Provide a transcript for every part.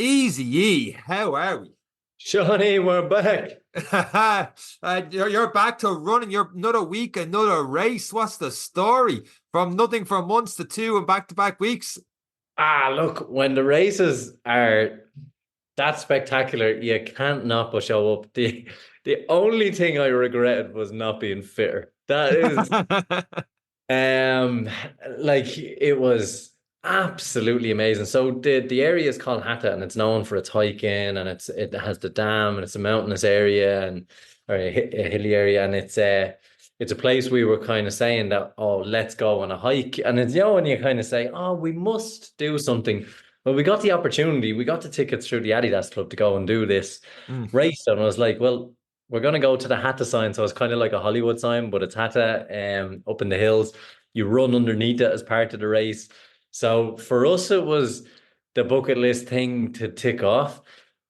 Easy E, how are we? Shawnee, we're back. You're back to running. You're another week, another race. What's the story? From nothing for months to two and back-to-back weeks. Look, when the races are that spectacular, you can't not but show up. The only thing I regretted was not being fitter. That is um like it was absolutely amazing. So the area is called Hatta and it's known for its hiking and it has the dam and it's a mountainous area and or a hilly area and it's a place we were kind of saying that, oh, let's go on a hike. And it's, when you kind of say, oh, we must do something. Well, we got the opportunity, we got the tickets through the Adidas Club to go and do this Mm. race. And I was like, well, we're going to go to the Hatta sign. So it's kind of like a Hollywood sign, but it's Hatta up in the hills. You run underneath it as part of the race. So for us, it was the bucket list thing to tick off.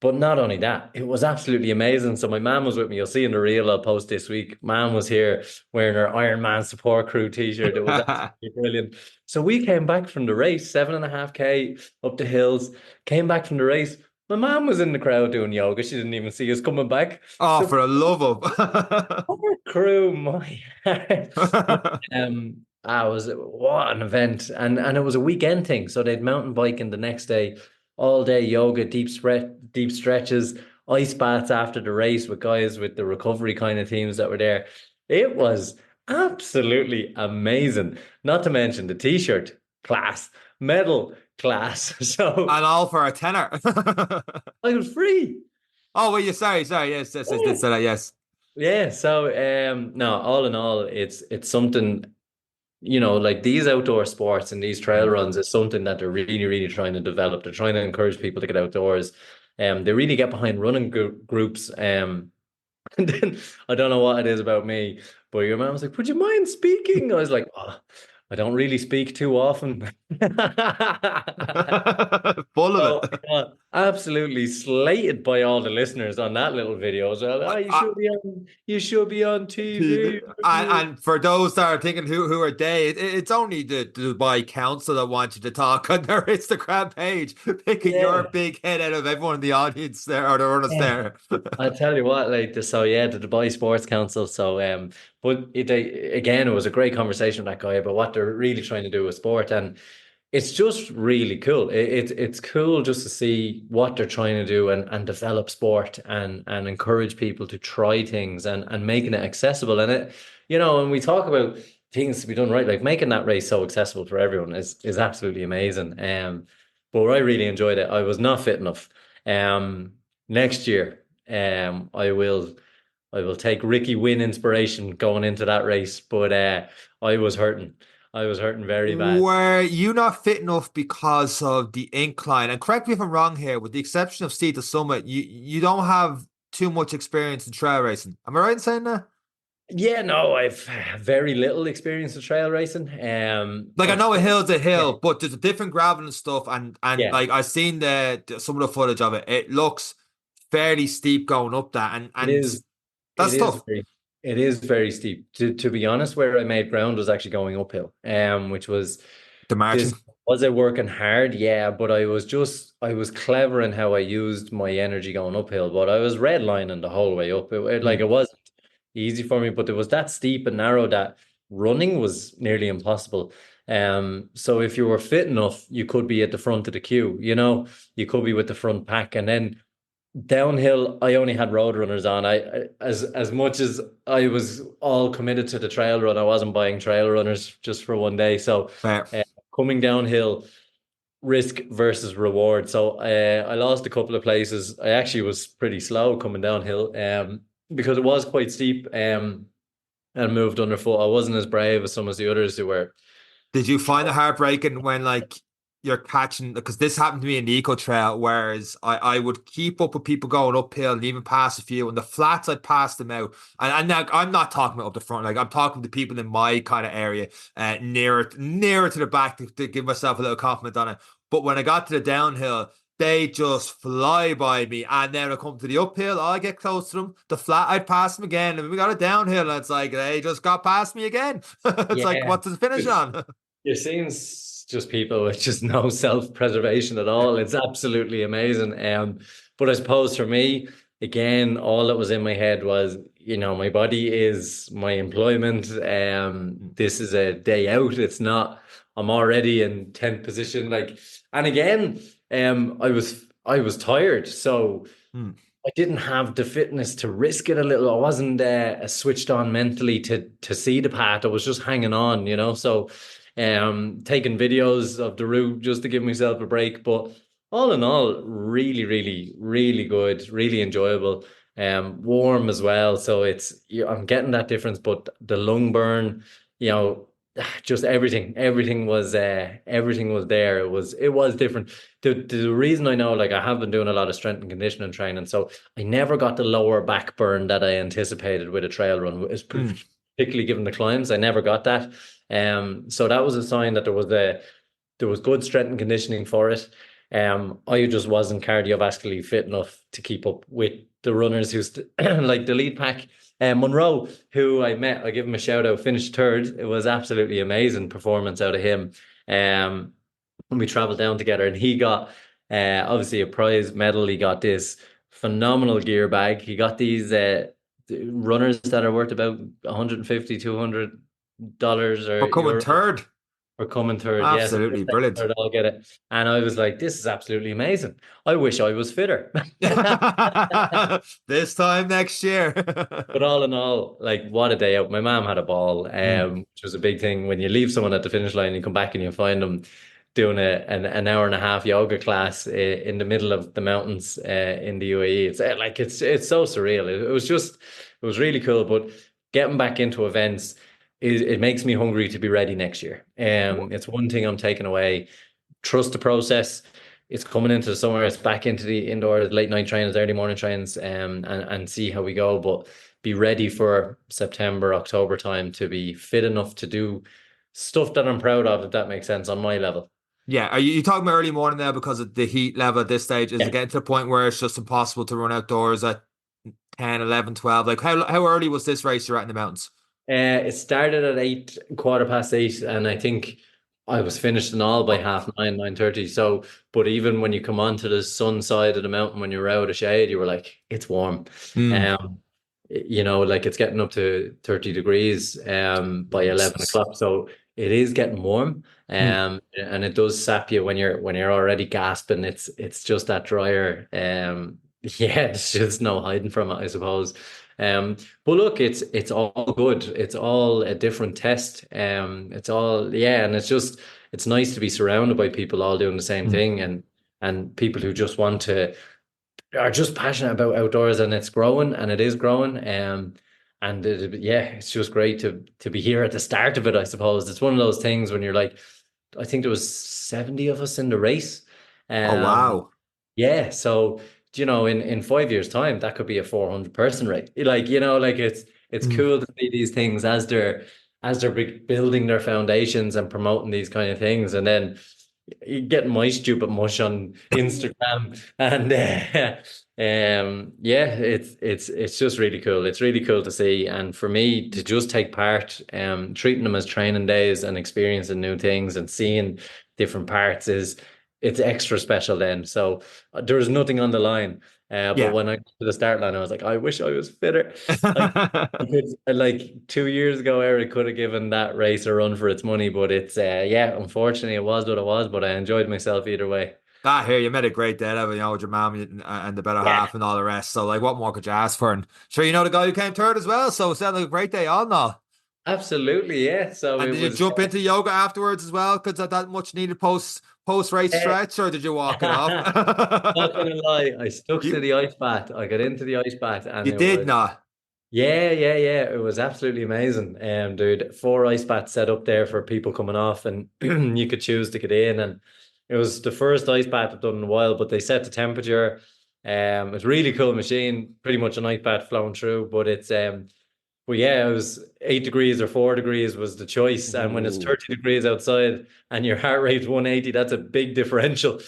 But not only that, it was absolutely amazing. So my mom was with me. You'll see in the reel I'll post this week. Mom was here wearing her Ironman support crew t-shirt. It was absolutely brilliant. So we came back from the race, 7.5K up the hills, came back from the race. My mom was in the crowd doing yoga. She didn't even see us coming back. Oh, So for the love of. poor crew, my heart. I was what an event, and it was a weekend thing. So they'd mountain biking the next day, all day yoga, deep stretches, ice baths after the race with guys with the recovery kind of teams that were there. It was absolutely amazing. Not to mention the t-shirt class, medal class. So And all for a tenner. I was free. Oh, well, you sorry. Yes, did Yeah. say that, yes. Yeah, so no, all in all, it's something, like these outdoor sports and these trail Mm. runs is something that they're really, really trying to develop. They're trying to encourage people to get outdoors. They really get behind running groups. And then I don't know what it is about me, but your mom was like, "Would you mind speaking?" I was like, "Oh, I don't really speak too often." Full of So I it. got absolutely slated by all the listeners on that little video. So, you should be on TV. TV. And for those that are thinking who are they, it's only the Dubai Council that wants you to talk on their Instagram page, picking your Yeah, big head out of everyone in the audience there or the runners yeah. there. I tell you what, like the Dubai Sports Council. So but again, it was a great conversation with that guy about what they're really trying to do with sport, and it's just really cool. It's cool just to see what they're trying to do and develop sport and encourage people to try things and making it accessible. And when we talk about things to be done right, like making that race so accessible for everyone is absolutely amazing. But I really enjoyed it. I was not fit enough. Next year, I will take Ricky Wynn inspiration going into that race, but I was hurting. I was hurting very bad. Were you not fit enough because of the incline? And correct me if I'm wrong here, with the exception of Steep to Summit, you don't have too much experience in trail racing. Am I right in saying that? Yeah, no, I've very little experience with trail racing. Like I I've know a hill's a yeah, hill, but there's a different gravel and stuff, and yeah, like I've seen some of the footage of it. It looks fairly steep going up that, it and is. It that's is tough. very steep. To be honest, where I made ground was actually going uphill, which was The margin. this. Was I working hard? Yeah, but I was clever in how I used my energy going uphill, but I was redlining the whole way up. Like Mm. it wasn't easy for me, but it was that steep and narrow that running was nearly impossible. So if you were fit enough, you could be at the front of the queue, you could be with the front pack, and then downhill, I only had road runners on. As much as I was all committed to the trail run, I wasn't buying trail runners just for one day. So Fair. coming downhill, risk versus reward. So I lost a couple of places. I actually was pretty slow coming downhill, because it was quite steep, and moved underfoot. I wasn't as brave as some of the others who were. Did you find it heartbreaking when like you're catching because this happened to me in the eco trail, whereas I would keep up with people going uphill and even pass a few and the flats I'd pass them out. And now I'm not talking about up the front, like I'm talking to people in my kind of area, nearer to the back to give myself a little compliment on it. But when I got to the downhill, they just fly by me. And then I come to the uphill, I get close to them. The flat, I'd pass them again. And we got a downhill, and it's like they just got past me again. It's like, Yeah. what's the finish on? You're seeing just people with just no self-preservation at all. It's absolutely amazing. But I suppose for me, again, all that was in my head was, my body is my employment. This is a day out. It's not, I'm already in 10th position. And again, I was tired. So Hmm. I didn't have the fitness to risk it a little. I wasn't switched on mentally to see the path. I was just hanging on, So, taking videos of the route just to give myself a break. But all in all, really, really, really good, really enjoyable. Warm as well. So I'm getting that difference. But the lung burn, you know, just everything was there. It was different. The reason I know, like, I have been doing a lot of strength and conditioning training, so I never got the lower back burn that I anticipated with a trail run. Hmm. Particularly given the climbs, I never got that. So that was a sign that there was good strength and conditioning for it. I just wasn't cardiovascularly fit enough to keep up with the runners like the lead pack. Monroe, who I met, I give him a shout out, finished third. It was absolutely amazing performance out of him. When we traveled down together, and he got obviously a prize medal. He got this phenomenal gear bag. He got these runners that are worth about 150, $200 For or coming euros third. for coming third. Yes, if Absolutely they're brilliant. third, I'll get it. And I was like, this is absolutely amazing. I wish I was fitter. This time next year. But all in all, like, what a day out. My mom had a ball, Hmm. which was a big thing. When you leave someone at the finish line, you come back and you find them doing an hour and a half yoga class in the middle of the mountains in the UAE. It's so surreal. It was really cool. But getting back into events, it makes me hungry to be ready next year. It's one thing I'm taking away. Trust the process. It's coming into the summer. It's back into the indoor late night trains, early morning trains, and see how we go. But be ready for September, October time to be fit enough to do stuff that I'm proud of, if that makes sense, on my level. Yeah, are you talking about early morning now because of the heat level at this stage? Is it Yeah. getting to the point where it's just impossible to run outdoors at 10, 11, 12? Like how early was this race you're at in the mountains? It started at 8, quarter past 8, and I think I was finished and all by 9:30, 9:30. So, but even when you come onto the sun side of the mountain, when you're out of shade, you were like, it's warm. Hmm. Um, like, it's getting up to 30 degrees by 11 Jesus. o'clock. So it is getting warm. Hmm. And it does sap you when you're already gasping. It's just that drier. Yeah, there's just no hiding from it, I suppose. But look, it's all good. It's all a different test. It's all, yeah, and it's nice to be surrounded by people all doing the same Hmm. thing, and people who just want to are just passionate about outdoors, and it's growing, and it is growing. And yeah, it's just great to be here at the start of it, I suppose. It's one of those things when you're like, I think there was 70 of us in the race. Oh Um, wow. yeah, so in 5 years' time, that could be a 400 person rate. Like, it's Hmm. cool to see these things as they're building their foundations and promoting these kind of things, and then you get my stupid mush on Instagram, and yeah, it's just really cool. It's really cool to see, and for me to just take part, treating them as training days and experiencing new things and seeing different parts it's extra special then. So there was nothing on the line. But Yeah. when I got to the start line, I was like, I wish I was fitter. Like 2 years ago, Eric could have given that race a run for its money, but yeah, unfortunately, it was what it was. But I enjoyed myself either way. Ah, here you made a great day, with your mom and the better Yeah, half and all the rest. So, like, what more could you ask for? And sure, you know the guy who came third as well. So, it sounded like a great day all in all. absolutely. Yeah. So And it did you was. jump into yoga afterwards as well? Because that much needed post race Uh, stretch, or did you walk it off? Not gonna lie, I stuck to You the ice bath. I got into the ice bath, and you it did was. not. Yeah, yeah, yeah. It was absolutely amazing. Dude, 4 ice baths set up there for people coming off, and you could choose to get in. And it was the first ice bath I've done in a while, but they set the temperature. It's a really cool machine, pretty much an ice bath flowing through, but well, yeah, it was 8 degrees or 4 degrees was the choice. And when it's Ooh. 30 degrees outside and your heart rate's 180, that's a big differential.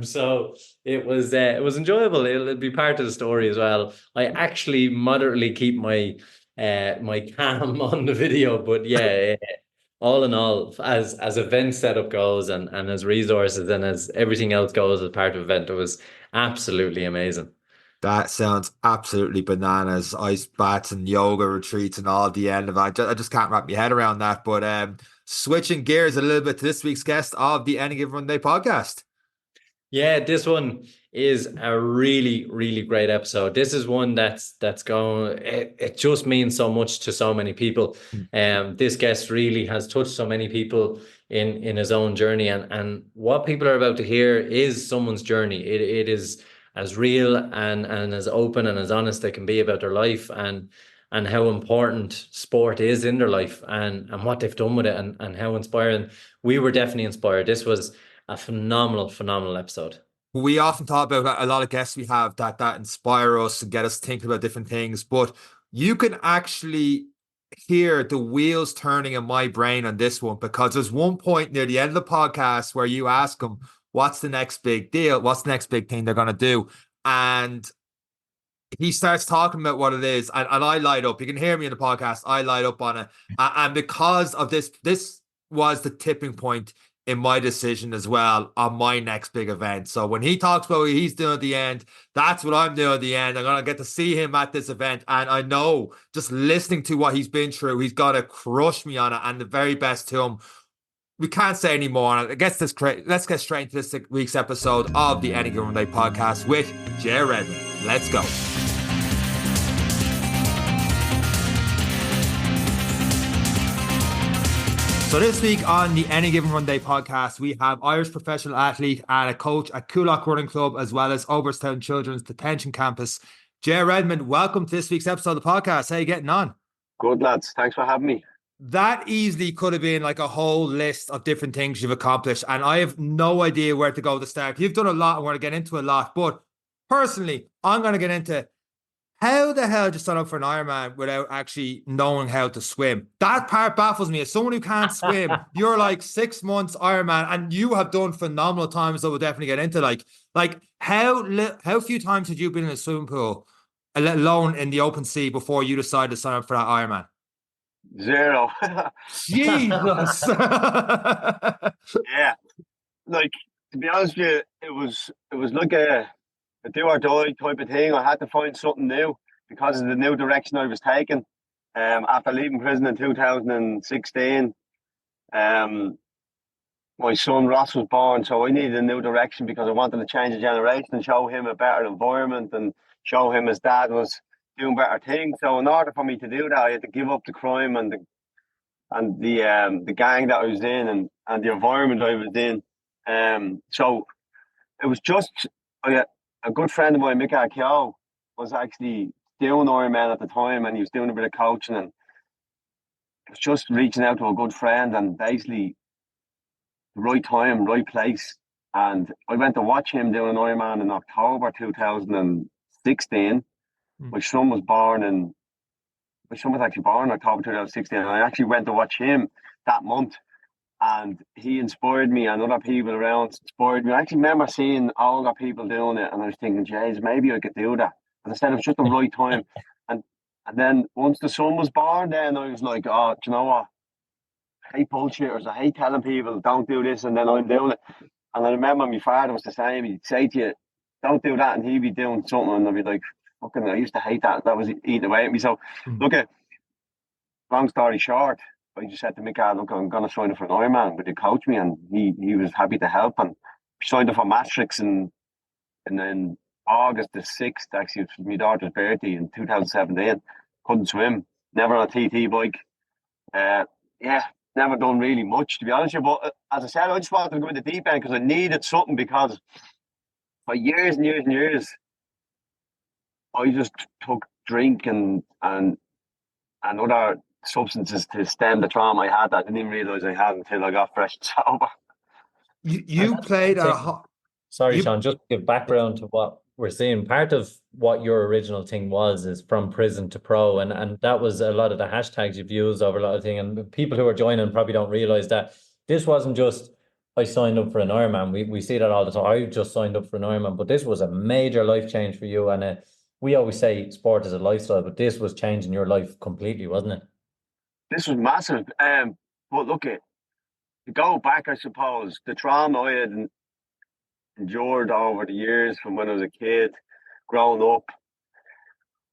So it was enjoyable. It'll be part of the story as well. I actually moderately keep my calm on the video, but yeah, all in all, as event setup goes and as resources and as everything else goes as part of event, it was absolutely amazing. That sounds absolutely bananas. Ice baths and yoga retreats and all at the end of it. I just can't wrap my head around that. But switching gears a little bit to this week's guest of the Any Given Monday podcast. Yeah, this one is a really, really great episode. This is one that's going. It just means so much to so many people. This guest really has touched so many people in his own journey, and what people are about to hear is someone's journey. It is as real and as open and as honest they can be about their life and how important sport is in their life and what they've done with it and how inspiring. We were definitely inspired. This was a phenomenal, phenomenal episode. We often talk about a lot of guests we have that inspire us and get us thinking about different things, but you can actually hear the wheels turning in my brain on this one because there's one point near the end of the podcast where you ask them, what's the next big deal? What's the next big thing they're going to do? And he starts talking about what it is, and I light up. You can hear me in the podcast. I light up on it. And because of this was the tipping point in my decision as well on my next big event. So when he talks about what he's doing at the end, that's what I'm doing at the end. I'm going to get to see him at this event. And I know just listening to what he's been through, he's going to crush me on it and the very best to him. We can't say any more on it. Let's get straight into this week's episode of the Any Given Day podcast with Jay Redmond. Let's go. So this week on the Any Given Monday podcast, we have Irish professional athlete and a coach at Coolock Running Club, as well as Overstown Children's Detention Campus. Jay Redmond, welcome to this week's episode of the podcast. How are you getting on? Good, lads. Thanks for having me. That easily could have been like a whole list of different things you've accomplished, and I have no idea where to go to start. You've done a lot. I want to get into a lot, but personally, I'm going to get into how the hell did you sign up for an Ironman without actually knowing how to swim? That part baffles me. As someone who can't swim, you're like 6 months Ironman, and you have done phenomenal times that we'll definitely get into. Like how few times had you been in a swimming pool, let alone in the open sea, before you decided to sign up for that Ironman? Zero. Jesus. Yeah. Like, to be honest with you, it was like a do or die type of thing. I had to find something new because of the new direction I was taking. After leaving prison in 2016, my son Ross was born, so I needed a new direction because I wanted to change the generation and show him a better environment and show him his dad was doing better things. So in order for me to do that, I had to give up the crime and the gang that I was in and the environment I was in. So it was just a good friend of mine, Mick Keogh, was actually doing Ironman at the time, and he was doing a bit of coaching, and it was just reaching out to a good friend and basically the right time, right place. And I went to watch him doing an Ironman in October 2016. My son was actually born in October 2016. And I actually went to watch him that month, and he inspired me, and other people around inspired me. I actually remember seeing older people doing it, and I was thinking, "Jeez, maybe I could do that." And I said it was just the right time. And then once the son was born, then I was like, "Oh, do you know what? I hate bullshitters. I hate telling people don't do this, and then I'm doing it." And I remember my father was the same. He'd say to you, "Don't do that," and he'd be doing something, and I'd be like, "Fucking, I used to hate that." That was eating away at me. So, look at long story short, I just said to Mick, "Look, I'm going to sign up for an Ironman. Would you coach me?" And he was happy to help, and signed up for Maastricht and then August the 6th, actually, it was my daughter's birthday in 2017. Couldn't swim, never on a TT bike. Yeah, never done really much, to be honest with you. But as I said, I just wanted to go in the deep end because I needed something, because for years and years and years, I just took drink and other substances to stem the trauma I had that I didn't even realise I had until I got fresh and sober. You played Sorry, Seán, just to give background to what we're seeing. Part of what your original thing is from prison to pro, and that was a lot of the hashtags you've used over a lot of things. And people who are joining probably don't realize that this wasn't just I signed up for an Ironman. We see that all the time. I just signed up for an Ironman, but this was a major life change for you. And we always say sport is a lifestyle, but this was changing your life completely, wasn't it? This was massive. But look at to go back, I suppose the trauma I had endured over the years from when I was a kid, growing up,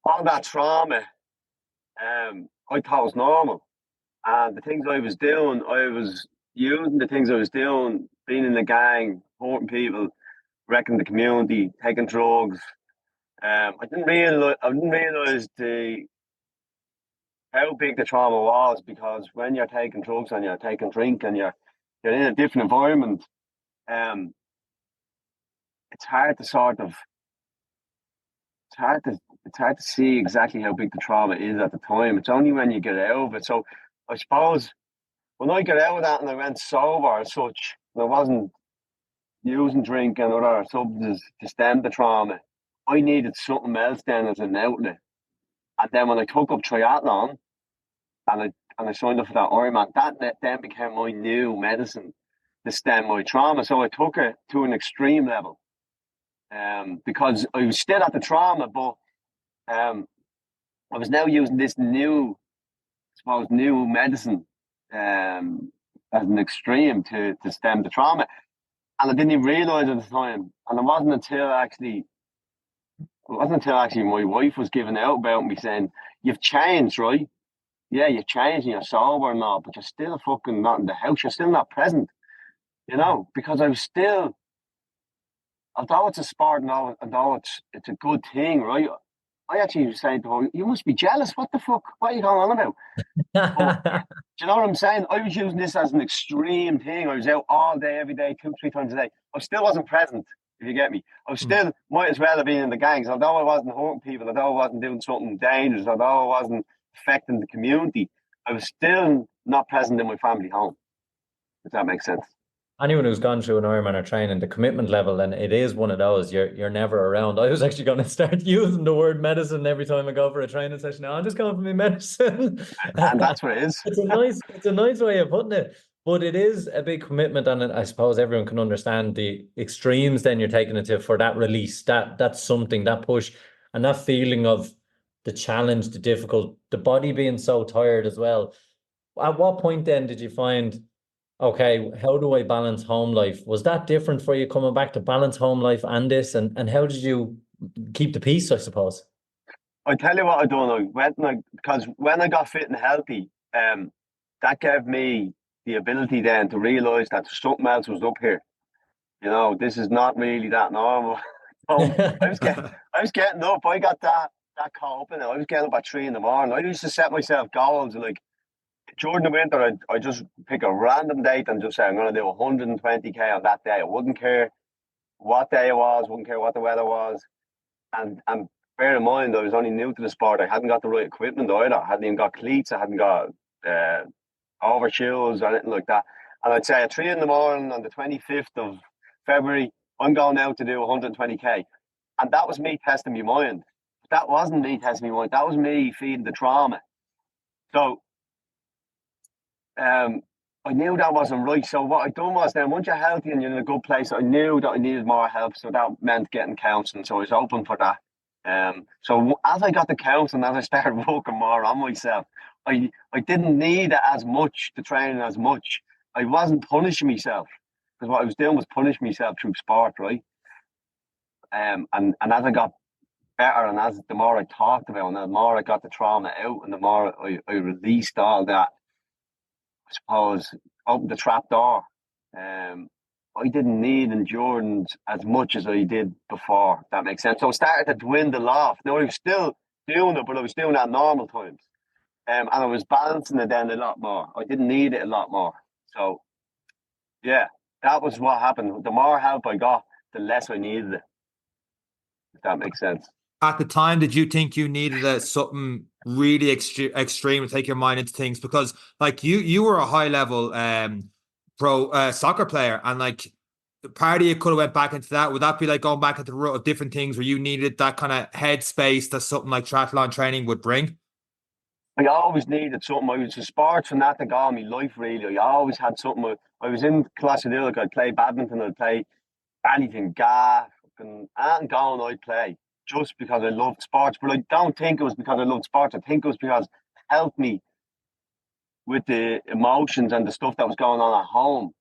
all that trauma, I thought was normal. And the things I was doing, I was using the things I was doing, being in the gang, hurting people, wrecking the community, taking drugs. I didn't realize the how big the trauma was, because when you're taking drugs and you're taking drink and you're in a different environment, um, it's hard to sort of it's hard to see exactly how big the trauma is at the time. It's only when you get out of it. So I suppose when I got out of that and I went sober as such, and I wasn't using drink and other substances to stem the trauma, I needed something else then as an outlet. And then when I took up triathlon and I signed up for that Ironman, that then became my new medicine to stem my trauma. So I took it to an extreme level, because I was still at the trauma, but I was now using this new, I suppose, new medicine as an extreme to stem the trauma. And I didn't even realize at the time. And it wasn't until actually my wife was giving out about me saying, "You've changed, right? Yeah, you've changed and you're sober and all, but you're still fucking not in the house. You're still not present, you know?" Because I was still, although it's a sport and although it's a good thing, right? I actually was saying to her, "You must be jealous. What the fuck? What are you going on about?" But do you know what I'm saying? I was using this as an extreme thing. I was out all day, every day, 2, 3 times a day. I still wasn't present, if you get me. I was still, might as well have been in the gangs, although I wasn't hurting people, although I wasn't doing something dangerous, although I wasn't affecting the community. I was still not present in my family home, if that makes sense. Anyone who's gone through an Ironman or training, the commitment level, and it is one of those, you're never around. I was actually going to start using the word medicine every time I go for a training session. Now I'm just going for my medicine. And that's what it is. It's a nice way of putting it, but it is a big commitment, and I suppose everyone can understand the extremes. Then you're taking it to for that release, that's something, that push, and that feeling of the challenge, the difficult, the body being so tired as well. At what point then did you find, okay, how do I balance home life? Was that different for you coming back to balance home life and this? And how did you keep the peace, I suppose? I tell you what I don't know. Because when I got fit and healthy, that gave me the ability then to realise that something else was up here. You know, this is not really that normal. So I was getting up. I got that caught up in it. I was getting up at 3 in the morning. I used to set myself goals like during the winter. I just pick a random date and just say I'm going to do 120k on that day. I wouldn't care what day it was. Wouldn't care what the weather was. And bear in mind, I was only new to the sport. I hadn't got the right equipment either. I hadn't even got cleats. I hadn't got overshoes or anything like that. And I'd say at 3 in the morning on the 25th of February, I'm going out to do 120k. And that was me testing my mind. That wasn't me testing my mind. That was me feeding the trauma. So I knew that wasn't right. So what I done was then, once you're healthy and you're in a good place, I knew that I needed more help. So that meant getting counselling. So I was open for that. So as I got the counselling, as I started working more on myself, I didn't need it as much to train as much. I wasn't punishing myself, because what I was doing was punishing myself through sport, right? And as I got better, and as the more I talked about, and the more I got the trauma out, and the more I released all that, I suppose, opened the trap door. I didn't need endurance as much as I did before. If that makes sense. So I started to dwindle off. Now I was still doing it, but I was doing it at normal times. And I was balancing it then a lot more. I didn't need it a lot more. So yeah, that was what happened. The more help I got, the less I needed it. If that makes sense. At the time, did you think you needed something really extreme to take your mind into things? Because like you were a high level pro soccer player, and like part of you could have went back into that. Would that be like going back into the route of different things where you needed that kind of headspace that something like triathlon training would bring? I always needed something. I was a sports fanatic all my life, really. I always had something. I was in Coolock. I'd play badminton. I'd play anything, golf, and going I'd play just because I loved sports. But I don't think it was because I loved sports. I think it was because it helped me with the emotions and the stuff that was going on at home.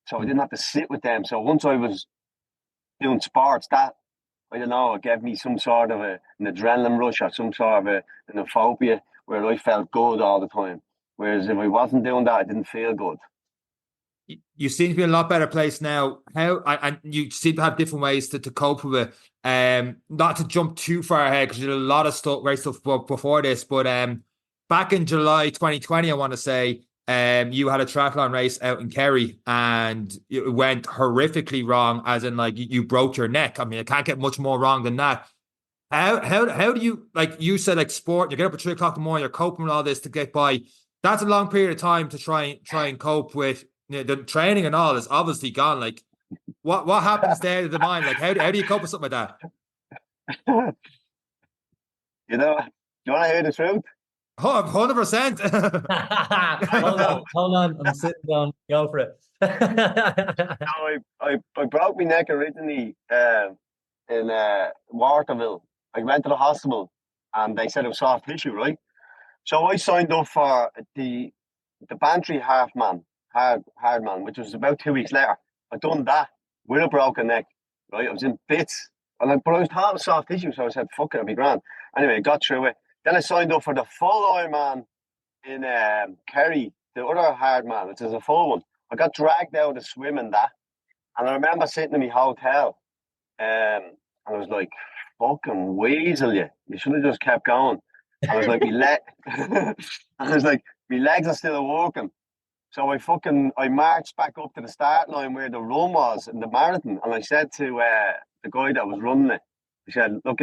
So I didn't have to sit with them. So once I was doing sports, that, I don't know, it gave me some sort of an adrenaline rush or some sort of an euphoria where I felt good all the time. Whereas if I wasn't doing that, I didn't feel good. You seem to be in a lot better place now. And you seem to have different ways to cope with it. Not to jump too far ahead because you did a lot of stuff, great stuff before this. But back in July 2020, I want to say, you had a triathlon race out in Kerry and it went horrifically wrong, as in like you broke your neck. I mean, it can't get much more wrong than that. How do you, like you said, like sport, you get up at 3 o'clock in the morning, you're coping with all this to get by. That's a long period of time to try and cope with. The training and all is obviously gone. Like, what happens there to the mind? Like, how do you cope with something like that? You know, you want to hear the truth? 100%. Hold on. I'm sitting down. Go for it. I broke my neck originally in Waterville. I went to the hospital and they said it was soft tissue, right? So I signed up for the Bantry Hardman, which was about 2 weeks later. I done that with a broken neck, right? I was in bits. But I was thought it was soft tissue, so I said, fuck it, it'll be grand. Anyway, I got through it. Then I signed up for the full Ironman in Kerry, the other Hardman, which is a full one. I got dragged out of swimming that. And I remember sitting in my hotel and I was like, fucking weasel you. You should have just kept going. I was like, my legs are still working. So I marched back up to the start line where the run was in the marathon. And I said to the guy that was running it, he said, look,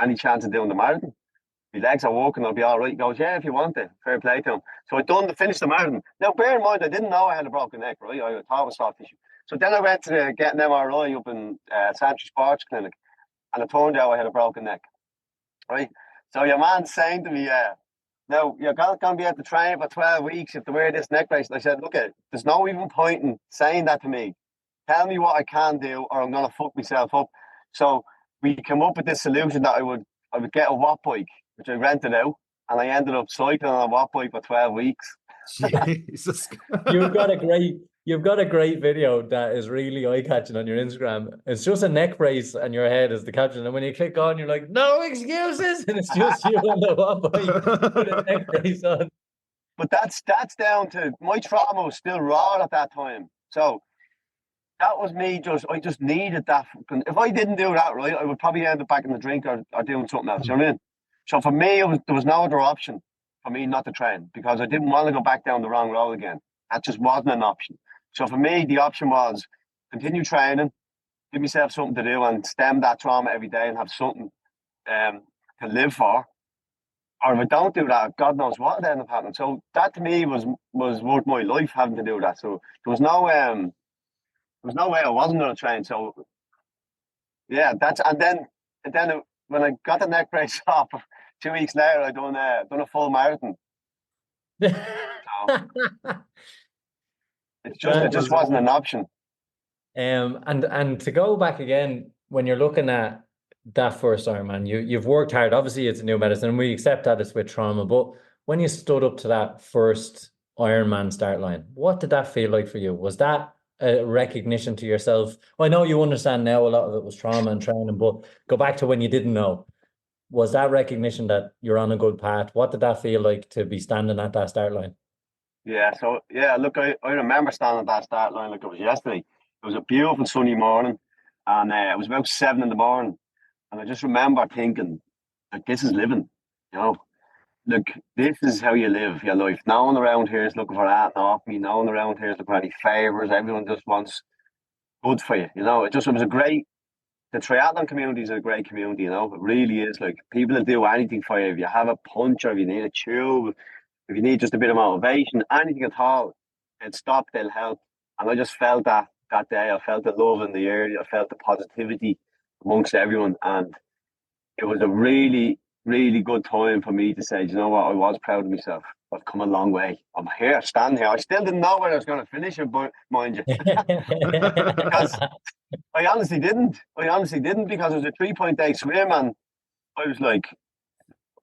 any chance of doing the marathon? My legs are working, I'll be all right. He goes, yeah, if you want it. Fair play to him. So I finished the marathon. Now, bear in mind, I didn't know I had a broken neck, right? I thought it was soft tissue. So then I went to get an MRI up in Santry Sports Clinic. And it turned out I had a broken neck, right? So your man's saying to me, now, you're going to be able to train for 12 weeks if to wear this neck brace. And I said, look, there's no even point in saying that to me. Tell me what I can do or I'm going to fuck myself up. So we came up with this solution that I would get a watt bike, which I rented out, and I ended up cycling on a watt bike for 12 weeks. Jesus. You've got a great video that is really eye-catching on your Instagram. It's just a neck brace and your head is the caption. And when you click on, you're like, no excuses. And it's just you on the watt bike with a neck brace on. But that's down to my trauma was still raw at that time. So that was me I just needed that. If I didn't do that, right, I would probably end up back in the drink or doing something else. You know what I mean? So for me, there was no other option for me not to train because I didn't want to go back down the wrong road again. That just wasn't an option. So for me, the option was continue training, give myself something to do and stem that trauma every day and have something to live for. Or if I don't do that, God knows what will end up happening. So that to me was worth my life having to do that. So there was no way I wasn't going to train. So yeah, and then when I got the neck brace off, 2 weeks later, I done a full marathon. So, it just wasn't an option. And to go back again, when you're looking at that first Ironman, you've worked hard. Obviously, it's a new medicine, and we accept that it's with trauma. But when you stood up to that first Ironman start line, what did that feel like for you? Was that a recognition to yourself? Well, I know you understand now a lot of it was trauma and training, but go back to when you didn't know. Was that recognition that you're on a good path? What did that feel like to be standing at that start line? Yeah, so yeah, look, I remember standing at that start line like it was yesterday. It was a beautiful sunny morning, and it was about 7 a.m. And I just remember thinking, like, this is living, you know. Look, this is how you live your life. No one around here is looking for that off me. No one around here is looking for any favours. Everyone just wants good for you, you know. The triathlon community is a great community, you know. It really is. Like, people will do anything for you. If you have a punch or if you need a tube, if you need just a bit of motivation, anything at all, they'll stop, they'll help. And I just felt that day. I felt the love in the area. I felt the positivity amongst everyone. And it was a really, really good time for me to say, you know what, I was proud of myself. I've come a long way. I'm here, standing here. I still didn't know where I was going to finish it, but mind you. Because I honestly didn't because it was a 3.8 swim and I was like,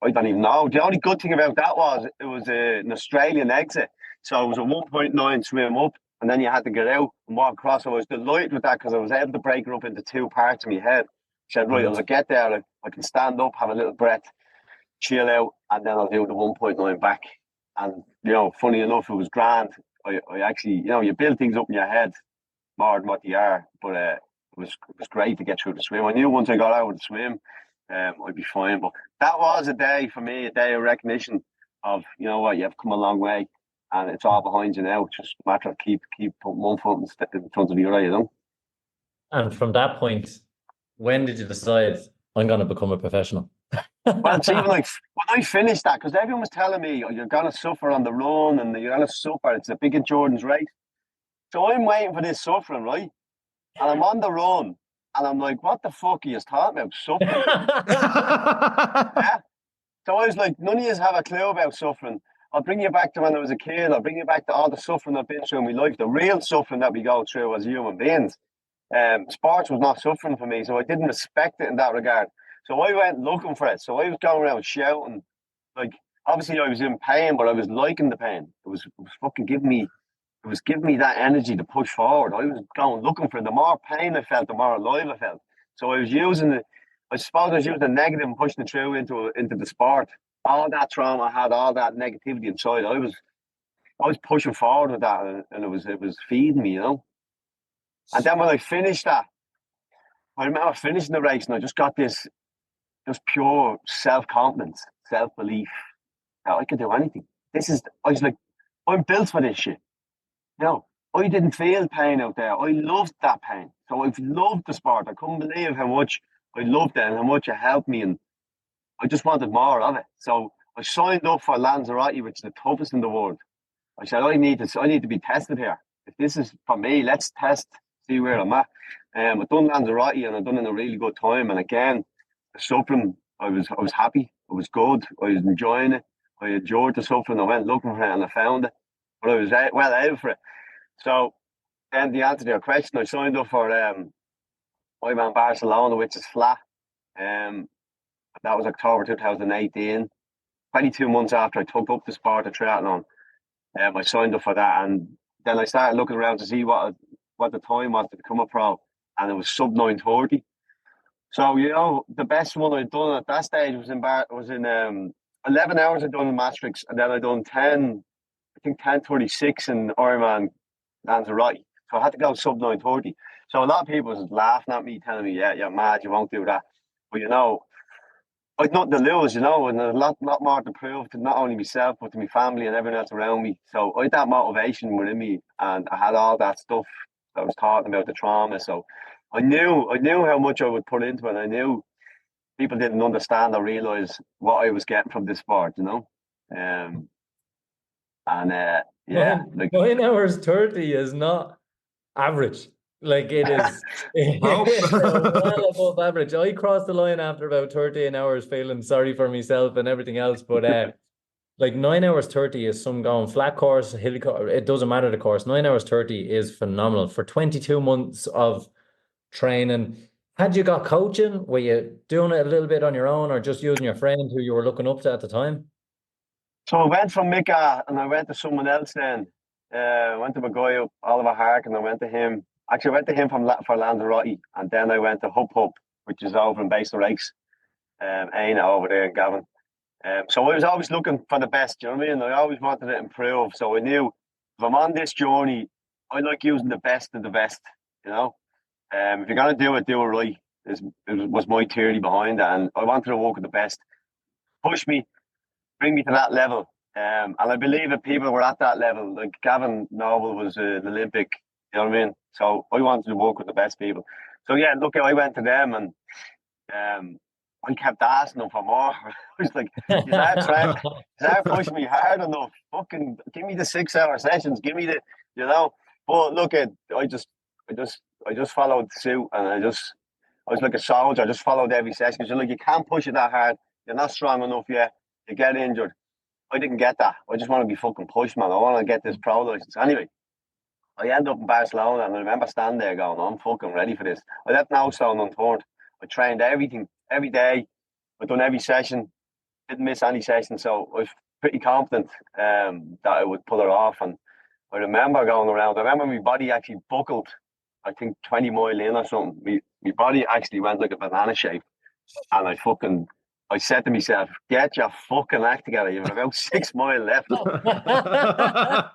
I don't even know. The only good thing about that was it was an Australian exit. So it was a 1.9 swim up, and then you had to get out and walk across. So I was delighted with that because I was able to break it up into two parts in my head. I said, right, as I get there, I can stand up, have a little breath, chill out, and then I'll do the 1.9 back. And, funny enough, it was grand. I actually, you build things up in your head more than what they are. But it was great to get through the swim. I knew once I got out of the swim, I'd be fine. But that was a day for me, a day of recognition of, you know what, you've come a long way and it's all behind you now. It's just a matter of keep putting one foot in front of the other, And from that point, when did you decide I'm going to become a professional? Well, it's even like when I finished that, because everyone was telling me, oh, you're going to suffer on the run and you're going to suffer. It's the biggest Jordan's race. So I'm waiting for this suffering, right? And I'm on the run. And I'm like, what the fuck are you talking about? Suffering? Yeah. So I was like, none of you have a clue about suffering. I'll bring you back to when I was a kid. I'll bring you back to all the suffering I've been through in my life. The real suffering that we go through as human beings. Sports was not suffering for me, so I didn't respect it in that regard. So I went looking for it. So I was going around shouting. Like, obviously I was in pain, but I was liking the pain. It was fucking giving me that energy to push forward. I was going looking for it. The more pain I felt, the more alive I felt. So I was using it. I suppose I was using the negative and pushing it through into the sport. All that trauma I had, all that negativity inside. I was pushing forward with that, and it was feeding me, And then when I finished that, I remember finishing the race, and I just got this just pure self-confidence, self-belief that I could do anything. I was like, I'm built for this shit. I didn't feel pain out there. I loved that pain. So I've loved the sport. I couldn't believe how much I loved it and how much it helped me. And I just wanted more of it. So I signed up for Lanzarote, which is the toughest in the world. I said, I need to be tested here. If this is for me, let's test, see where I'm at. I've done Lanzarote and I've done it in a really good time. And again, the suffering, I was happy. It was good. I was enjoying it. I enjoyed the suffering. I went looking for it and I found it. But I was well out for it. So then the answer to your question, I signed up for Ironman Barcelona, which is flat. That was October 2018. 22 months after I took up the sport of triathlon, I signed up for that, and then I started looking around to see what the time was to become a pro, and it was sub 9:30. So the best one I'd done at that stage was in 11 hours I'd done in Maastricht, and then I'd done 10:36 in Ironman Lanzarote. So I had to go sub 9:30. So a lot of people was laughing at me, telling me, "Yeah, you're mad, you won't do that." But I'd nothing to lose, and a lot more to prove to not only myself but to my family and everyone else around me. So I had that motivation within me, and I had all that stuff that I was talking about, the trauma. So I knew how much I would put into it. I knew people didn't understand or realize what I was getting from this sport, yeah, 9 hours 30 is not average. Like it is Nope. well above average. I crossed the line after about 13 hours, feeling sorry for myself and everything else. But like 9 hours 30 is some going flat course, hilly course. It doesn't matter the course. 9 hours 30 is phenomenal for 22 months of training. Had you got coaching? Were you doing it a little bit on your own, or just using your friend who you were looking up to at the time? So I went from Mika and I went to someone else then. I went to my guy up, Oliver Hark, and I went to him. Actually, I went to him for Lanzarote, and then I went to Hub, which is over in Base Lakes, Aina over there in Gavin. So I was always looking for the best, you know what I mean? I always wanted to improve. So I knew if I'm on this journey, I like using the best of the best, If you're going to do it right. It was my theory behind it. And I wanted to work with the best. Push me, bring me to that level. And I believe that people were at that level. Like Gavin Noble was an Olympic, you know what I mean? So I wanted to work with the best people. So yeah, look, I went to them and I kept asking them for more. I was like, is that pushing me hard enough? Fucking give me the 6-hour sessions. Give me the, But look, I just followed suit, and I was like a soldier. I just followed every session. Because you can't push it that hard. You're not strong enough yet. You get injured. I didn't get that. I just want to be fucking pushed, man. I want to get this pro license. Anyway, I ended up in Barcelona, and I remember standing there going, I'm fucking ready for this. I left no stone unturned. I trained every day. I've done every session. didn't miss any session, so I was pretty confident that I would pull her off. And I remember going around. I remember my body actually buckled. I think 20 mile in or something. My body actually went like a banana shape, and I said to myself, "Get your fucking act together. You've about 6 mile left." Yeah,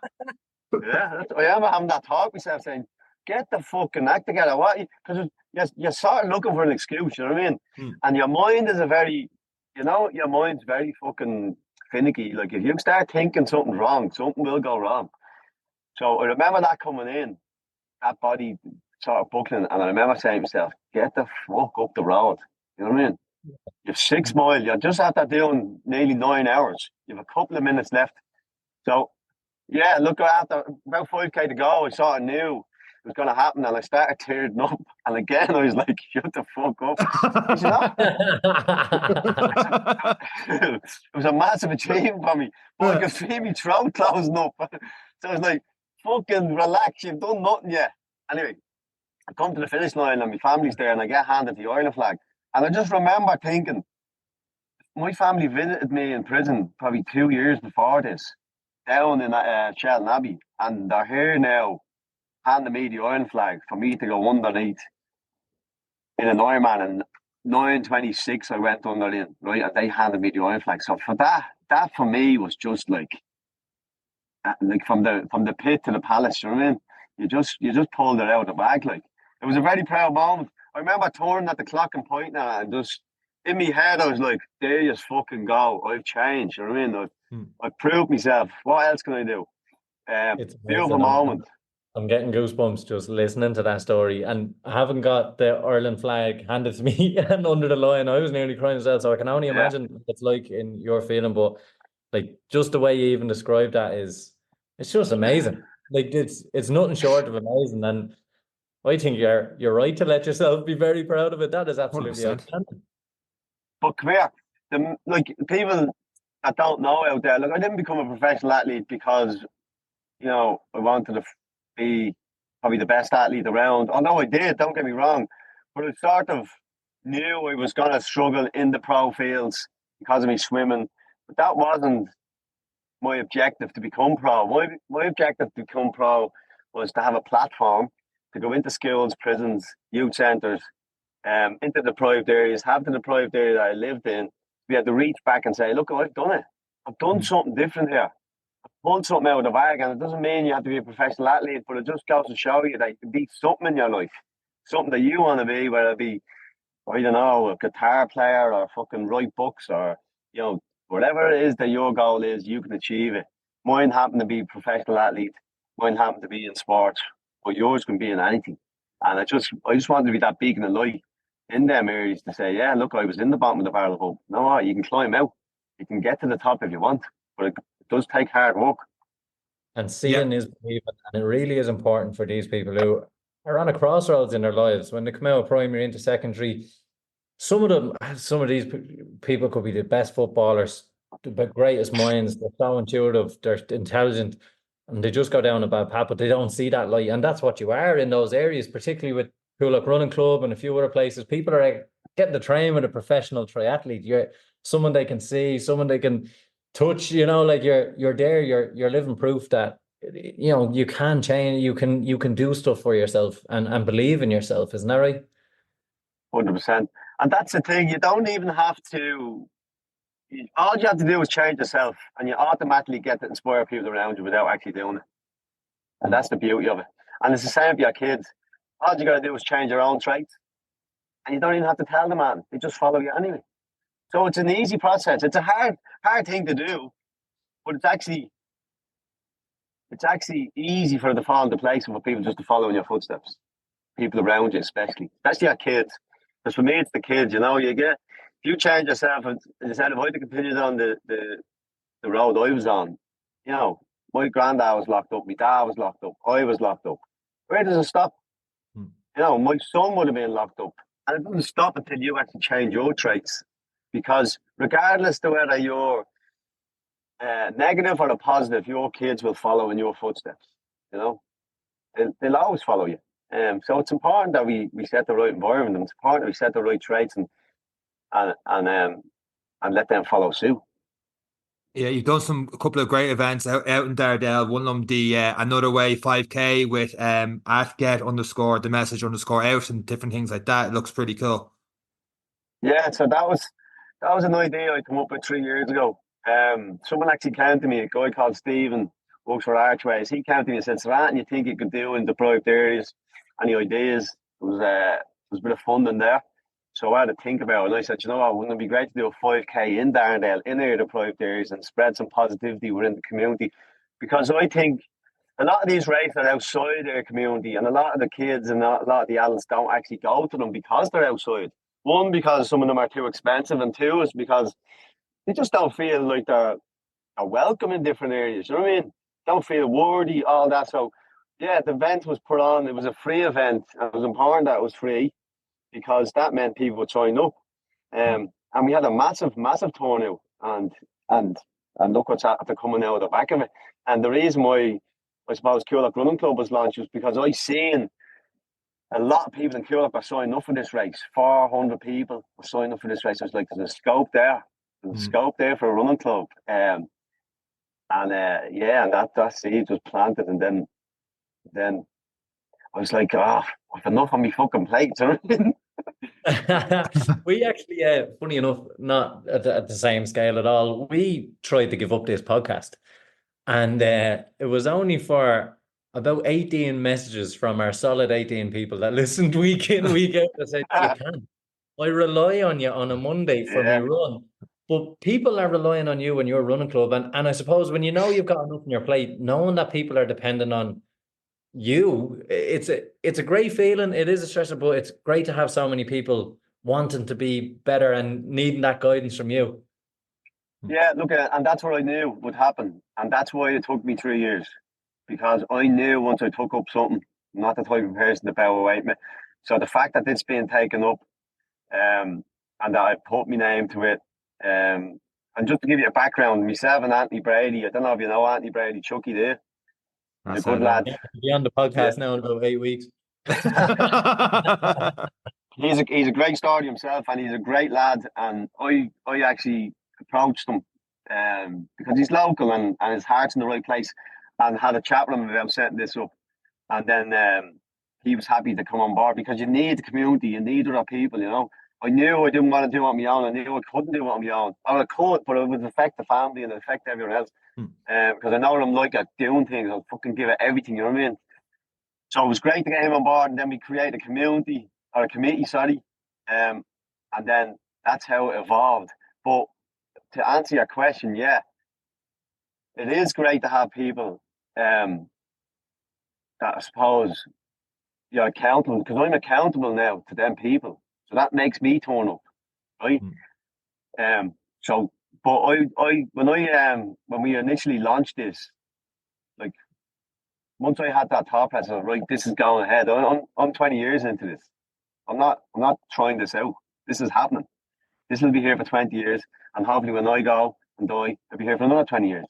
I remember having that talk with myself, saying, "Get the fucking act together." What? Because you're sort of looking for an excuse. You know what I mean? And your mind is your mind's very fucking finicky. Like if you start thinking something's wrong, something will go wrong. So I remember that coming in, that body sort of buckling, and I remember saying to myself, "Get the fuck up the road." You know what I mean? You've 6 mile. You're just after doing nearly 9 hours. You've a couple of minutes left. So yeah, look, after about 5K to go, I sort of knew it was going to happen, and I started tearing up. And again, I was like, "Shut the fuck up!" You know? It was a massive achievement for me, but I could feel my throat closing up. So I was like, "Fucking relax, you've done nothing yet." Anyway, I come to the finish line, and my family's there, and I get handed the Ireland flag. And I just remember thinking, my family visited me in prison probably 2 years before this, down in Shelton Abbey, and they're here now handing me the Iron flag for me to go underneath in an Ironman. And 9:26 I went under in, right, and they handed me the Iron flag. So for that for me was just like from the pit to the palace. You know what I mean? You just pulled it out of the bag. Like, it was a very proud moment. I remember turning at the clock and pointing at it, and just in my head I was like, "There you fucking go. I've changed." You know what I mean? I've proved myself. What else can I do? It's Beautiful amazing. moment. I'm getting goosebumps just listening to that story, and I haven't got the Ireland flag handed to me and under the line. I was nearly crying as well, so I can only imagine what it's like in your feeling. But like, just the way you even described that it's just amazing. Like, it's nothing short of amazing, and I think you're right to let yourself be very proud of it. That is absolutely 100%. outstanding. But come here, people that don't know out there, look, I didn't become a professional athlete because I wanted to be probably the best athlete around. Although I did, don't get me wrong, but I sort of knew I was going to struggle in the pro fields because of me swimming. But that wasn't my objective to become pro. My objective to become pro was to have a platform to go into schools, prisons, youth centres, into deprived areas, have the deprived area that I lived in, be able to reach back and say, "Look, I've done it. I've done something different here. Pulled something out of the bag." And it doesn't mean you have to be a professional athlete, but it just goes to show you that you can be something in your life, something that you want to be, whether it be, I don't know, a guitar player or fucking write books or, whatever it is that your goal is, you can achieve it. Mine happened to be professional athlete. Mine happened to be in sports, but yours can be in anything. And I just wanted to be that beacon of light in them areas to say, "Yeah, look, I was in the bottom of the barrel, but no, you can climb out. You can get to the top if you want, but it does take hard work." And seeing is believing, and it really is important for these people who are on a crossroads in their lives when they come out of primary into secondary. Some of these people could be the best footballers, the greatest minds. They're so intuitive, they're intelligent, and they just go down a bad path, but they don't see that light. And that's what you are in those areas, particularly with Coolock Running Club and a few other places. People are getting to train with a professional triathlete. You're someone they can see, someone they can touch. Like you're there. You're living proof that you can change. You can do stuff for yourself and believe in yourself. Isn't that right? 100%. And that's the thing. You don't even have to. All you have to do is change yourself, and you automatically get to inspire people around you without actually doing it. And that's the beauty of it. And it's the same for your kids. All you got to do is change your own traits, and you don't even have to tell them, man. They just follow you anyway. So it's an easy process. It's a hard thing to do, but it's actually easy for it to fall into place and for people just to follow in your footsteps. People around you, especially our kids. Because for me, it's the kids. If you change yourself, and as I said, if I had continued on the road I was on, my granddad was locked up, my dad was locked up, I was locked up. Where does it stop? My son would have been locked up, and it doesn't stop until you actually change your traits. Because regardless to whether you're negative or positive, your kids will follow in your footsteps. They'll always follow you. So it's important that we set the right environment, and it's important that we set the right traits and and let them follow suit. Yeah, you've done a couple of great events out in Dardale. One of them, the Another Way 5K with at get underscore the message underscore out and different things like that. It looks pretty cool. Yeah, so that was an idea I came up with 3 years ago. Someone actually came to me, a guy called Stephen, works for Archways. He came to me and said, "Seán, you think you could do in deprived areas? Any ideas?" There was a bit of funding there. So I had to think about it. And I said, you know what, wouldn't it be great to do a 5K in Darndale, in area deprived areas, and spread some positivity within the community? Because I think a lot of these races are outside their community, and a lot of the kids and a lot of the adults don't actually go to them because they're outside. One, because some of them are too expensive, and two, is because they just don't feel like they're welcome in different areas. You know what I mean? Don't feel worthy, all that. So, yeah, the event was put on. It was a free event. It was important that it was free because that meant people would sign up. And we had a massive, massive turnout, and and look what's after coming out of the back of it. And the reason why I suppose Coolock Running Club was launched was because I seen a lot of people in Coolock are signing up for this race. 400 people were signing up for this race. I was like, there's a scope there. There's a scope there for a running club. Yeah, and that seed was planted, and then I was like, I've enough on my fucking plate. You know what I mean? We actually, funny enough, not at the same scale at all. We tried to give up this podcast, and it was only for about 18 messages from our solid 18 people that listened week in, week out that said, you can. I rely on you on a Monday for my Yeah. run. But people are relying on you and your running club. And I suppose when you know you've got enough on your plate, knowing that people are dependent on you, it's a great feeling. It is a stressor, but it's great to have so many people wanting to be better and needing that guidance from you. Yeah, look, and that's what I knew would happen. And that's why it took me 3 years. Because I knew once I took up something, I'm not the type of person to bow away from it. So the fact that it's being taken up, and that I put my name to it, and just to give you a background, myself and Anthony Brady, I don't know if you know Anthony Brady, Chucky there. He's a good lad. Be on the podcast now in about 8 weeks. He's a great story himself, and he's a great lad. And I actually approached him because he's local and his heart's in the right place, and had a chat with him about setting this up. And then he was happy to come on board because you need the community, you need other people. You know, I knew I didn't want to do it on my own. I knew I couldn't do it on my own. Or I could, but it would affect the family and affect everyone else. Because I know what I'm like at doing things. I'll fucking give it everything. You know what I mean? So it was great to get him on board, and then we created a community or a committee, sorry. And then that's how it evolved. But to answer your question, yeah, it is great to have people that I suppose you're accountable, because I'm accountable now to them people. So that makes me turn up, right? So, but when we initially launched this, like once I had that thought process, right, this is going ahead. I'm 20 years into this. I'm not trying this out. This is happening. This will be here for 20 years, and hopefully when I go and die, I'll be here for another 20 years.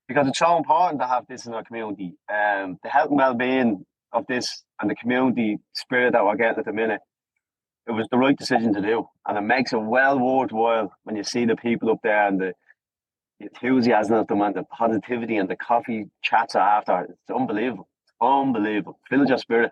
Because it's so important to have this in our community. The health and well-being of this and the community spirit that we're getting at the minute, it was the right decision to do. And it makes it well worthwhile when you see the people up there and the enthusiasm of them and the positivity and the coffee chats after. It's unbelievable. It's unbelievable. Fills your spirit.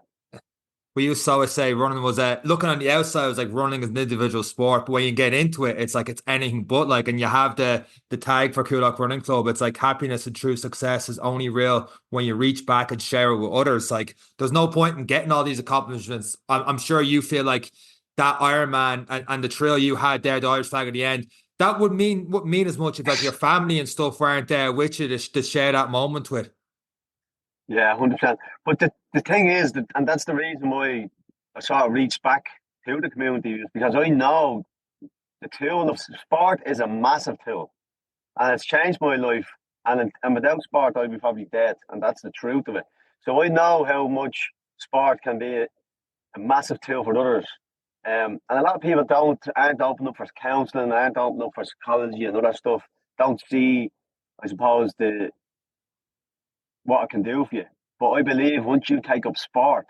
We used to always say running was looking on the outside, it was like running is an individual sport, but when you get into it, it's like it's anything but like, and you have the tag for Coolock Running Club. It's like happiness and true success is only real when you reach back and share it with others. Like there's no point in getting all these accomplishments. I'm sure you feel like that Ironman and the trail you had there, the Irish flag at the end, that wouldn't mean as much if like your family and stuff weren't there with you to share that moment with. Yeah, 100%. But the thing is, that, and that's the reason why I sort of reached back to the community, is because I know the tool of sport is a massive tool, and it's changed my life. And without sport, I'd be probably dead, and that's the truth of it. So I know how much sport can be a massive tool for others. And a lot of people aren't open up for counselling, aren't open up for psychology and other stuff. Don't see, I suppose, what it can do for you. But I believe once you take up sport,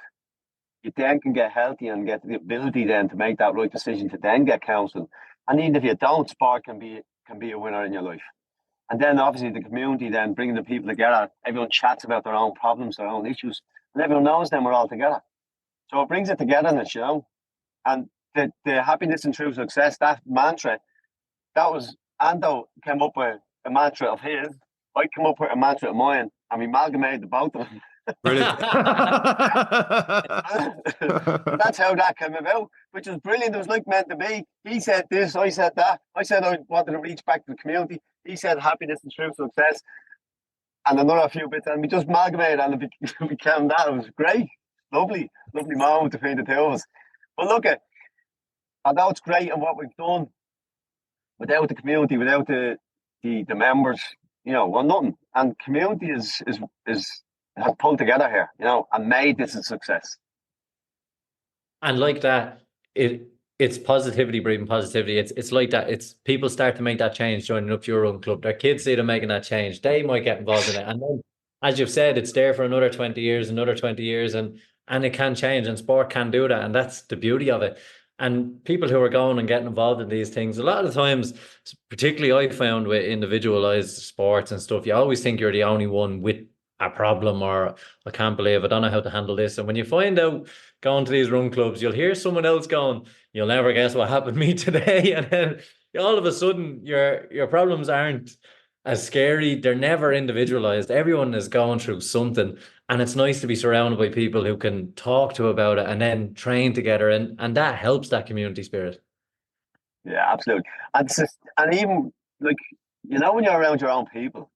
you then can get healthy and get the ability then to make that right decision to then get counselling, And even if you don't, sport can be a winner in your life. And then obviously the community, then bringing the people together, everyone chats about their own problems, their own issues, and everyone knows them, we're all together. So it brings it togetherness, you know. And the happiness and true success, that mantra, that was Ando came up with a mantra of his. I came up with a mantra of mine, and we amalgamated the both of them. Brilliant. That's how that came about, which was brilliant. It was like meant to be. He said this, I said that. I said I wanted to reach back to the community. He said happiness and true success, and another few bits, and we just amalgamated, and it became that. It was great, lovely moment between the two of us. But look at, although it's great and what we've done, without the community, without the members, you know, well, nothing. And community has pulled together here, you know, and made this a success. And like that, it's positivity breeding positivity. It's like that. It's people start to make that change, joining up to your own club. Their kids see them making that change. They might get involved in it. And then, as you've said, it's there for another 20 years, and it can change, and sport can do that. And that's the beauty of it. And people who are going and getting involved in these things, a lot of the times, particularly I found with individualized sports and stuff, you always think you're the only one with a problem, or I can't believe I don't know how to handle this. And when you find out going to these run clubs, you'll hear someone else going, you'll never guess what happened to me today. And then all of a sudden your problems aren't as scary. They're never individualized. Everyone is going through something. And it's nice to be surrounded by people who can talk to about it and then train together. And that helps that community spirit. Yeah, absolutely. And even like, you know, when you're around your own people,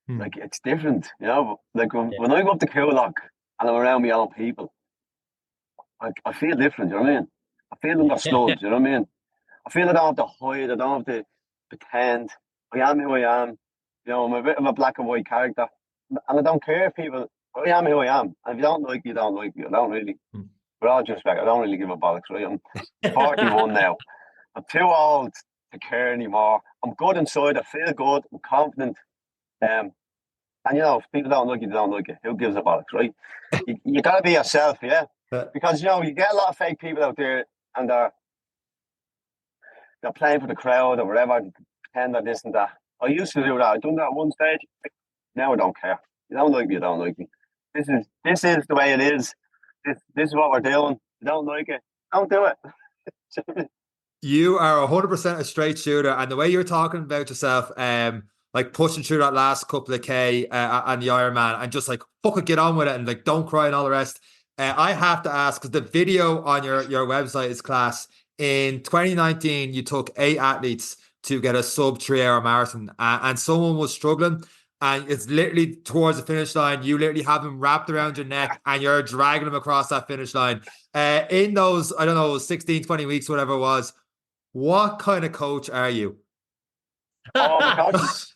like it's different, you know. Like when I go up to Coolock and I'm around my own people, I feel different, you know what I mean? I feel understood, you know what I mean? I feel I don't have to hide, I don't have to pretend. I am who I am. You know, I'm a bit of a black and white character. And I don't care if people, I am who I am. And if you don't like me, you don't like me. I don't really, with all due respect, I don't really give a bollocks, right? I'm 41 now. I'm too old to care anymore. I'm good inside, I feel good, I'm confident. And you know, if people don't like you, they don't like you. Who gives a bollocks, right? You gotta be yourself, yeah? Because, you know, you get a lot of fake people out there, and they're playing for the crowd or whatever, pretend they're this and that. I used to do that. I've done that at one stage. Now I don't care. You don't like me, you don't like me. This is the way it is. This is what we're doing. You don't like it, don't do it. You are 100% a straight shooter, and the way you're talking about yourself, like pushing through that last couple of K and the Ironman, and just like fucking get on with it, and like don't cry and all the rest. I have to ask, because the video on your website is class. In 2019, you took 8 athletes to get a sub 3-hour marathon, and someone was struggling, and it's literally towards the finish line. You literally have them wrapped around your neck, and you're dragging them across that finish line. In those, I don't know, 16, 20 weeks, whatever it was, what kind of coach are you? Oh, my coach.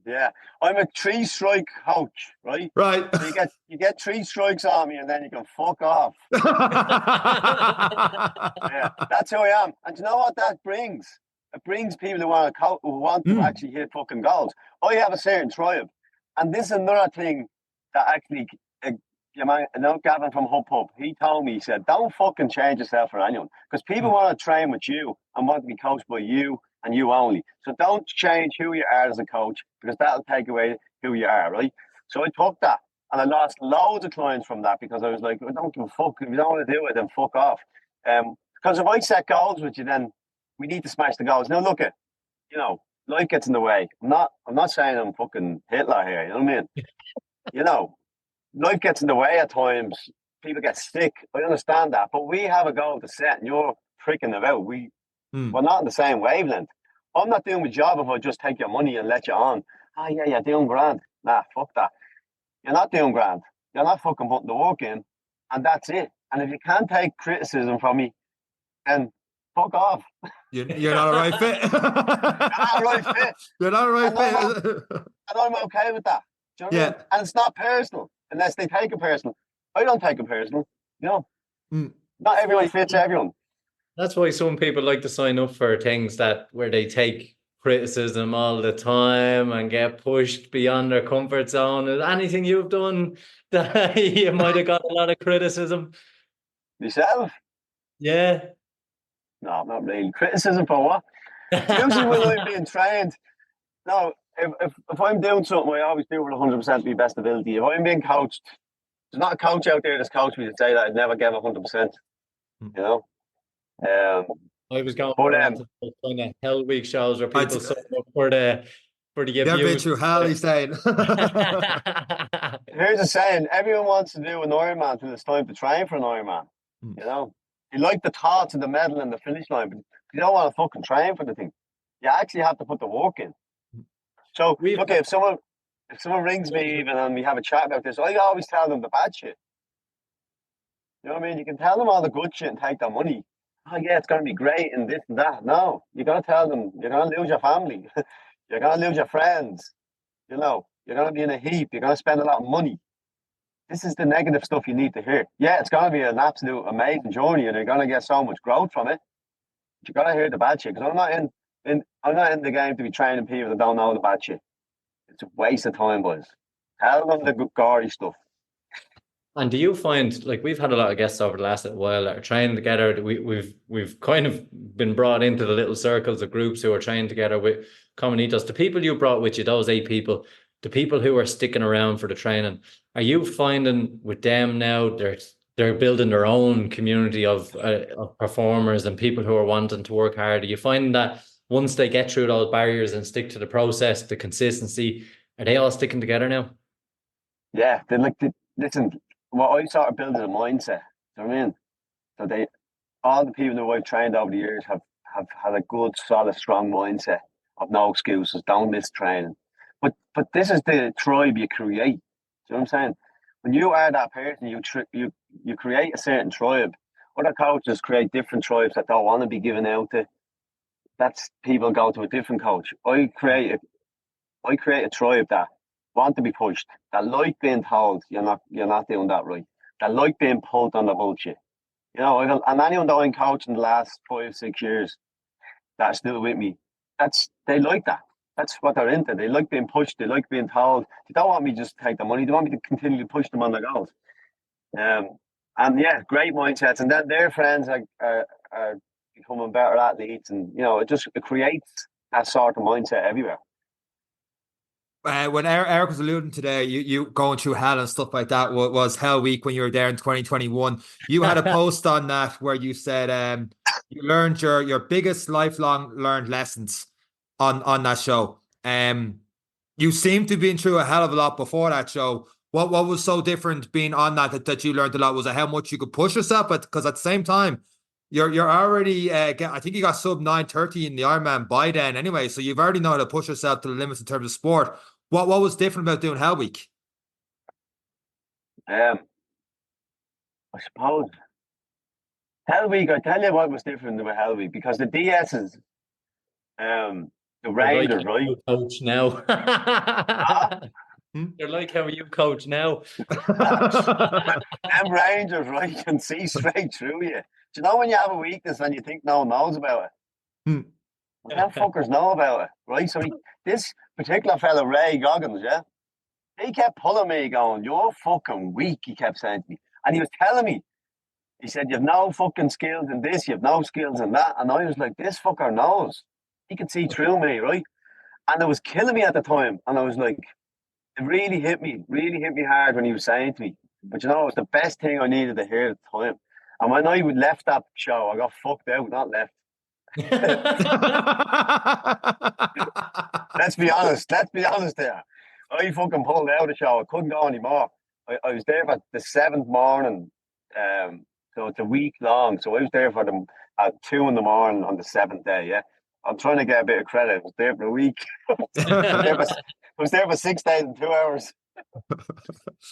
Yeah, I'm a 3-strike coach, right? Right. So you get 3 strikes on me, and then you can fuck off. Yeah, that's who I am. And you know what that brings? It brings people who want to actually hit fucking goals. I have a certain tribe, and this is another thing that actually, you know, Gavin from Hub Hub, he told me, he said, don't fucking change yourself for anyone, because people want to train with you and want to be coached by you and you only. So don't change who you are as a coach, because that'll take away who you are, right? So I took that, and I lost loads of clients from that, because I was like, I don't give a fuck. If you don't want to do it, then fuck off. Because if I set goals with you, then we need to smash the goals. Now look at, you know, life gets in the way. I'm not saying I'm fucking Hitler here, you know what I mean? You know, life gets in the way at times. People get sick. I understand that, but we have a goal to set, and you're freaking about. We're not in the same wavelength. I'm not doing my job if I just take your money and let you on. Oh yeah, you're doing grand. Nah, fuck that. You're not doing grand. You're not fucking putting the work in, and that's it. And if you can't take criticism from me, then fuck off. You're not a right fit. You're not a right fit. You're not a right fit. And I'm okay with that. Do you know what I mean? And it's not personal, unless they take it personal. I don't take it personal. You know, not everyone fits everyone. That's why some people like to sign up for things where they take criticism all the time and get pushed beyond their comfort zone. Is anything you've done that you might have got a lot of criticism? Yourself? Yeah. No, not really. Criticism for what? Usually when I'm being trained, no, if I'm doing something, I always do it with 100% of my best ability. If I'm being coached, there's not a coach out there that's coached me to say that I'd never give 100%, you know? I was going But more onto the kind of Hell Week shows where I people t- sign up for the You ever been abuse. through hell, he's saying. here's a saying, everyone wants to do an Ironman till it's time to train for an Ironman, you know? You like the thoughts and the medal and the finish line, but you don't want to fucking train for the thing. You actually have to put the work in. So, We've look, if someone rings me even and we have a chat about this, I always tell them the bad shit. You know what I mean? You can tell them all the good shit and take their money. Oh yeah, it's gonna be great and this and that. No, you gotta tell them you're gonna lose your family, you're gonna lose your friends. You know, you're gonna be in a heap. You're gonna spend a lot of money. This is the negative stuff you need to hear. Yeah, it's gonna be an absolute amazing journey, and you're gonna get so much growth from it. But you gotta hear the bad shit because I'm not in the game to be training people that don't know the bad shit. It's a waste of time, boys. Tell them the good gory stuff. And do you find, like, we've had a lot of guests over the last little while that are training together? We've kind of been brought into the little circles of groups who are training together with common ethos. The people you brought with you, those 8 people, the people who are sticking around for the training, are you finding with them now they're building their own community of performers and people who are wanting to work hard? Are you finding that once they get through those barriers and stick to the process, the consistency, are they all sticking together now? Yeah, listen. What I sort of built is a mindset. Do you know what I mean? So all the people who I've trained over the years have had a good, solid, strong mindset of no excuses, don't miss training. But this is the tribe you create. Do you know what I'm saying? When you are that person, you create a certain tribe. Other coaches create different tribes that don't want to be given out to. That's people go to a different coach. I create a tribe that want to be pushed, that like being told you're not doing that right, that like being pulled on the bullshit. You know, and anyone that I'm coaching the last 5-6 years that's still with me, they like that. That's what they're into. They like being pushed. They like being told. They don't want me just to take the money. They want me to continue to push them on the goals. And yeah, great mindsets. And then their friends are becoming better athletes, and you know, it creates that sort of mindset everywhere. When Eric was alluding today, you going through hell and stuff like that was Hell Week when you were there in 2021. You had a post on that where you said you learned your biggest lifelong learned lessons on that show. You seem to have been through a hell of a lot before that show. What was so different being on that you learned a lot? Was it how much you could push yourself? But because at the same time, you're already I think you got sub 9:30 in the Ironman by then anyway, so you've already know how to push yourself to the limits in terms of sport. What was different about doing Hell Week? I suppose Hell Week. I tell you what was different about Hell Week because the DSs, the Rangers, right? You coach now. Hmm? You're like how you coach now. Them Rangers, right, can see straight through you. Do you know when you have a weakness and you think no one knows about it? Hmm. Well, them fuckers know about it, right? So this particular fella, Ray Goggins, yeah, he kept pulling me, going, "You're fucking weak." He kept saying to me, and he was telling me, he said, "You've no fucking skills in this, you've no skills in that," and I was like, "This fucker knows. He can see through me, right?" And it was killing me at the time, and I was like, it really hit me hard when he was saying to me. But you know, it was the best thing I needed to hear at the time. And when I left that show, I got fucked out, not left. Let's be honest. Let's be honest there. I fucking pulled out of the show. I couldn't go anymore. I was there for the 7th morning. So it's a week long. So I was there for them at 2 in the morning on the 7th day. Yeah. I'm trying to get a bit of credit. I was there for a week. I was there for 6 days and 2 hours. But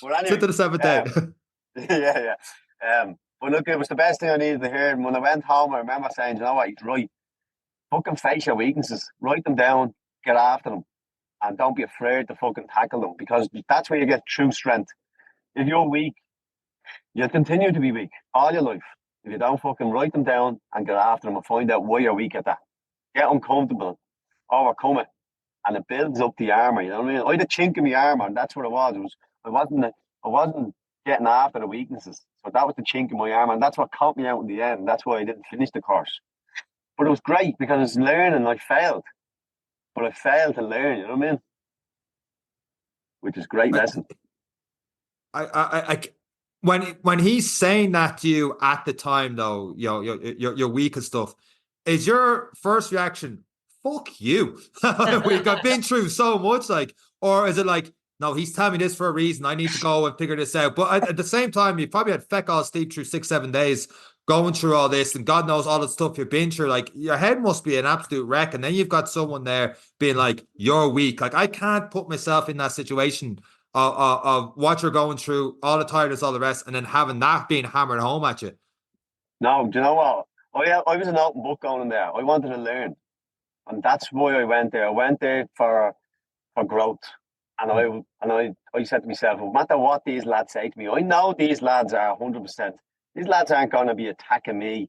anyway, Sit to the 7th day. yeah. But look, it was the best thing I needed to hear. And when I went home, I remember saying, you know what, he's right. Fucking face your weaknesses. Write them down. Get after them. And don't be afraid to fucking tackle them, because that's where you get true strength. If you're weak, you'll continue to be weak all your life. If you don't fucking write them down and get after them and find out why you're weak at that. Get uncomfortable. Overcome it. And it builds up the armor, you know what I mean? I had a chink in my armor, and that's what it was. I wasn't getting after the weaknesses. So that was the chink in my armor, and that's what caught me out in the end. That's why I didn't finish the course. But it was great because it's learning. I failed, but I failed to learn. You know what I mean? Which is a great lesson. I when he's saying that to you at the time, though, you know, you're weak and stuff, is your first reaction, fuck you? I've been through so much, like, or is it like, no, he's telling me this for a reason, I need to go and figure this out? But at the same time, you probably had feck all sleep through 6-7 days going through all this, and God knows all the stuff you've been through. Like, your head must be an absolute wreck, and then you've got someone there being like, you're weak. Like, I can't put myself in that situation of what you're going through, all the tiredness, all the rest, and then having that being hammered home at you. No, do you know what? I was an open book going in there. I wanted to learn, and that's why I went there. I went there for growth, and I said to myself, no matter what these lads say to me, I know these lads are 100%. These lads aren't going to be attacking me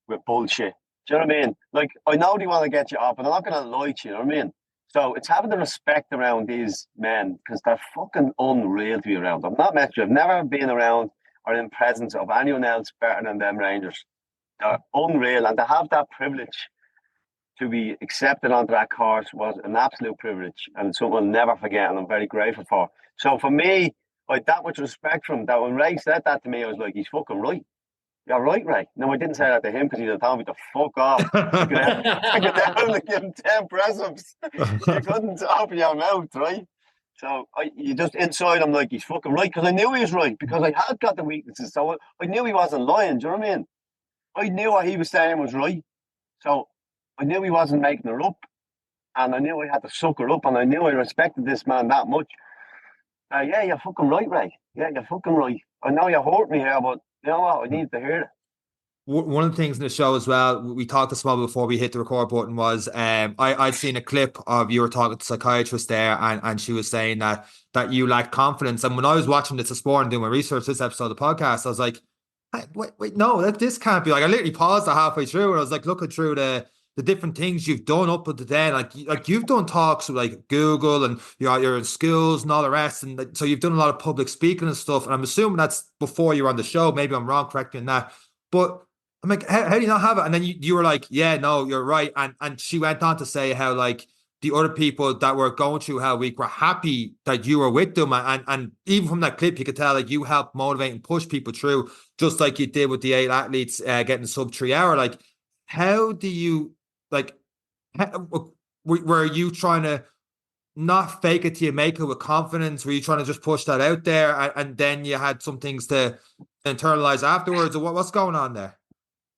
with bullshit. Do you know what I mean? Like, I know they want to get you up, and I'm not going to lie to you. You know what I mean? So it's having the respect around these men, because they're fucking unreal to be around. I've not met you. I've never been around or in presence of anyone else better than them Rangers. They're unreal, and to have that privilege to be accepted onto that course was an absolute privilege, and something I'll never forget, and I'm very grateful for. So for me, I had that much respect from that. When Ray said that to me, I was like, he's fucking right. You're right, Ray. No, I didn't say that to him because he'd have told me to fuck off. I could only give him 10 press ups. You couldn't open your mouth, right? So you just inside, I'm like, he's fucking right, because I knew he was right, because I had got the weaknesses. So I knew he wasn't lying. Do you know what I mean? I knew what he was saying was right. So I knew he wasn't making it up. And I knew I had to suck her up. And I knew I respected this man that much. Yeah, you're fucking right, Ray. Yeah, you're fucking right. I know you hurt me here, but you know what? I need to hear it. One of the things in the show as well, we talked to Small before we hit the record button, was I'd seen a clip of you were talking to a psychiatrist there, and she was saying that you lacked confidence. And when I was watching this morning doing my research this episode of the podcast, I was like, wait, no, this can't be. Like, I literally paused it halfway through, and I was like looking through the different things you've done up until then. Like you've done talks with like Google, and you're in schools and all the rest, and like, so you've done a lot of public speaking and stuff. And I'm assuming that's before you were on the show. Maybe I'm wrong, correct me on that. But I'm like, how do you not have it? And then you were like, yeah, no, you're right. And she went on to say how like the other people that were going through Hell Week were happy that you were with them. And even from that clip, you could tell like you helped motivate and push people through, just like you did with the 8 athletes getting sub 3 hour. Like, how do you like, were you trying to not fake it till you make it with confidence? Were you trying to just push that out there, and then you had some things to internalize afterwards? Or what's going on there?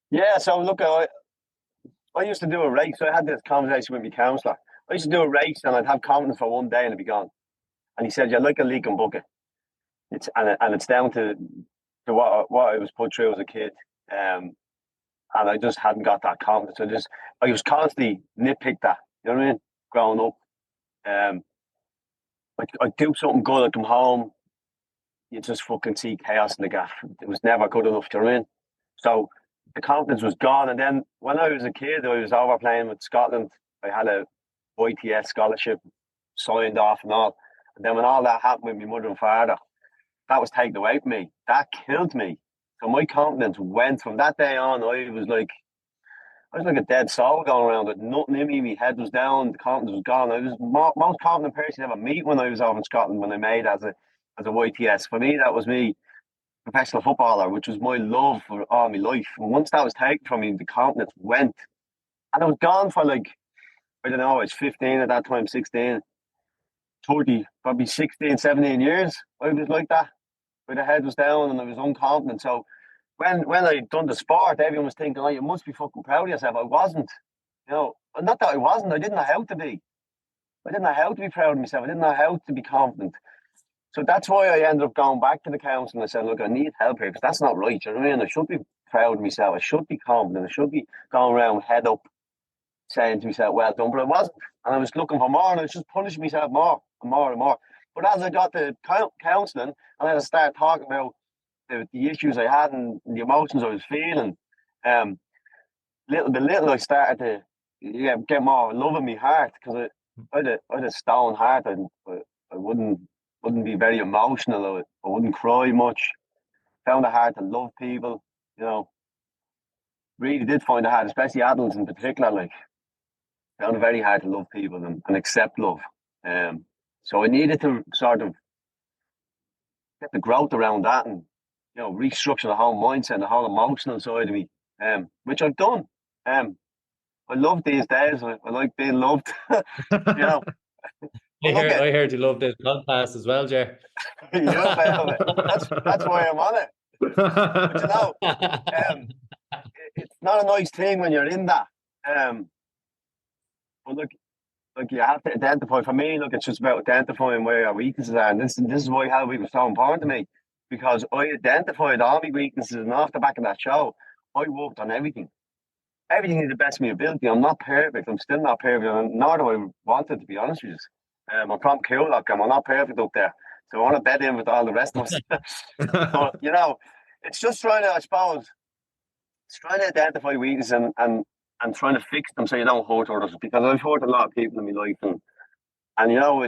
Yeah, so look, I used to do a race. So I had this conversation with my counsellor. I used to do a race, and I'd have confidence for one day and it'd be gone. And he said, "You're like a leaking bucket." It's down to what I was put through as a kid, and I just hadn't got that confidence. I was constantly nitpicked that. You know what I mean? Growing up, I'd do something good. I'd come home, you just fucking see chaos in the gaff. It was never good enough. Do you know what I mean? So the confidence was gone. And then when I was a kid, I was over playing with Scotland. I had a YTS scholarship signed off and all. And then when all that happened with my mother and father, that was taken away from me. That killed me. So my confidence went from that day on. I was like a dead soul going around with nothing in me. My head was down. The confidence was gone. I was the most confident person I ever meet when I was over in Scotland, when I made as a YTS. For me, that was me professional footballer, which was my love for all my life. And once that was taken from me, the confidence went. And I was gone for like, I don't know, I was 15 at that time, 16, 30, probably 16, 17 years. I was like that, where the head was down and I was unconfident. So when I'd done the sport, everyone was thinking, oh, you must be fucking proud of yourself. I wasn't. You know, not that I wasn't, I didn't know how to be. I didn't know how to be proud of myself. I didn't know how to be confident. So that's why I ended up going back to the council and I said, look, I need help here because that's not right. You know what I mean? I should be proud of myself. I should be confident. I should be going around head up saying to myself, well done. But I wasn't. And I was looking for more and I was just punishing myself more and more and more. But as I got to counselling and then I started talking about the issues I had and the emotions I was feeling, little by little I started to get more love in my heart because I had a stone heart and I wouldn't be very emotional. I wouldn't cry much. Found it hard to love people, you know. really did find it hard, especially adults in particular. Like, found it very hard to love people and accept love. So I needed to sort of get the growth around that and, you know, restructure the whole mindset and the whole emotional side of me, which I've done. I love these days. I like being loved. You know, I heard you love this podcast as well, Jer. you know, that's why I'm on it. But you know, it's not a nice thing when you're in that. But look, you have to identify. For me, look, it's just about identifying where your weaknesses are, and this is why health week was so important to me, because I identified all my weaknesses, and off the back of that show, I worked on everything. Everything is the best of my ability. I'm not perfect. I'm still not perfect, and nor do I want it, to be honest with you. I'm from Coolock, and I'm not perfect up there, so I want to bed in with all the rest of us. But you know, it's just trying to, I suppose, it's trying to identify weaknesses and trying to fix them so you don't hurt others. Because I've hurt a lot of people in my life, and you know,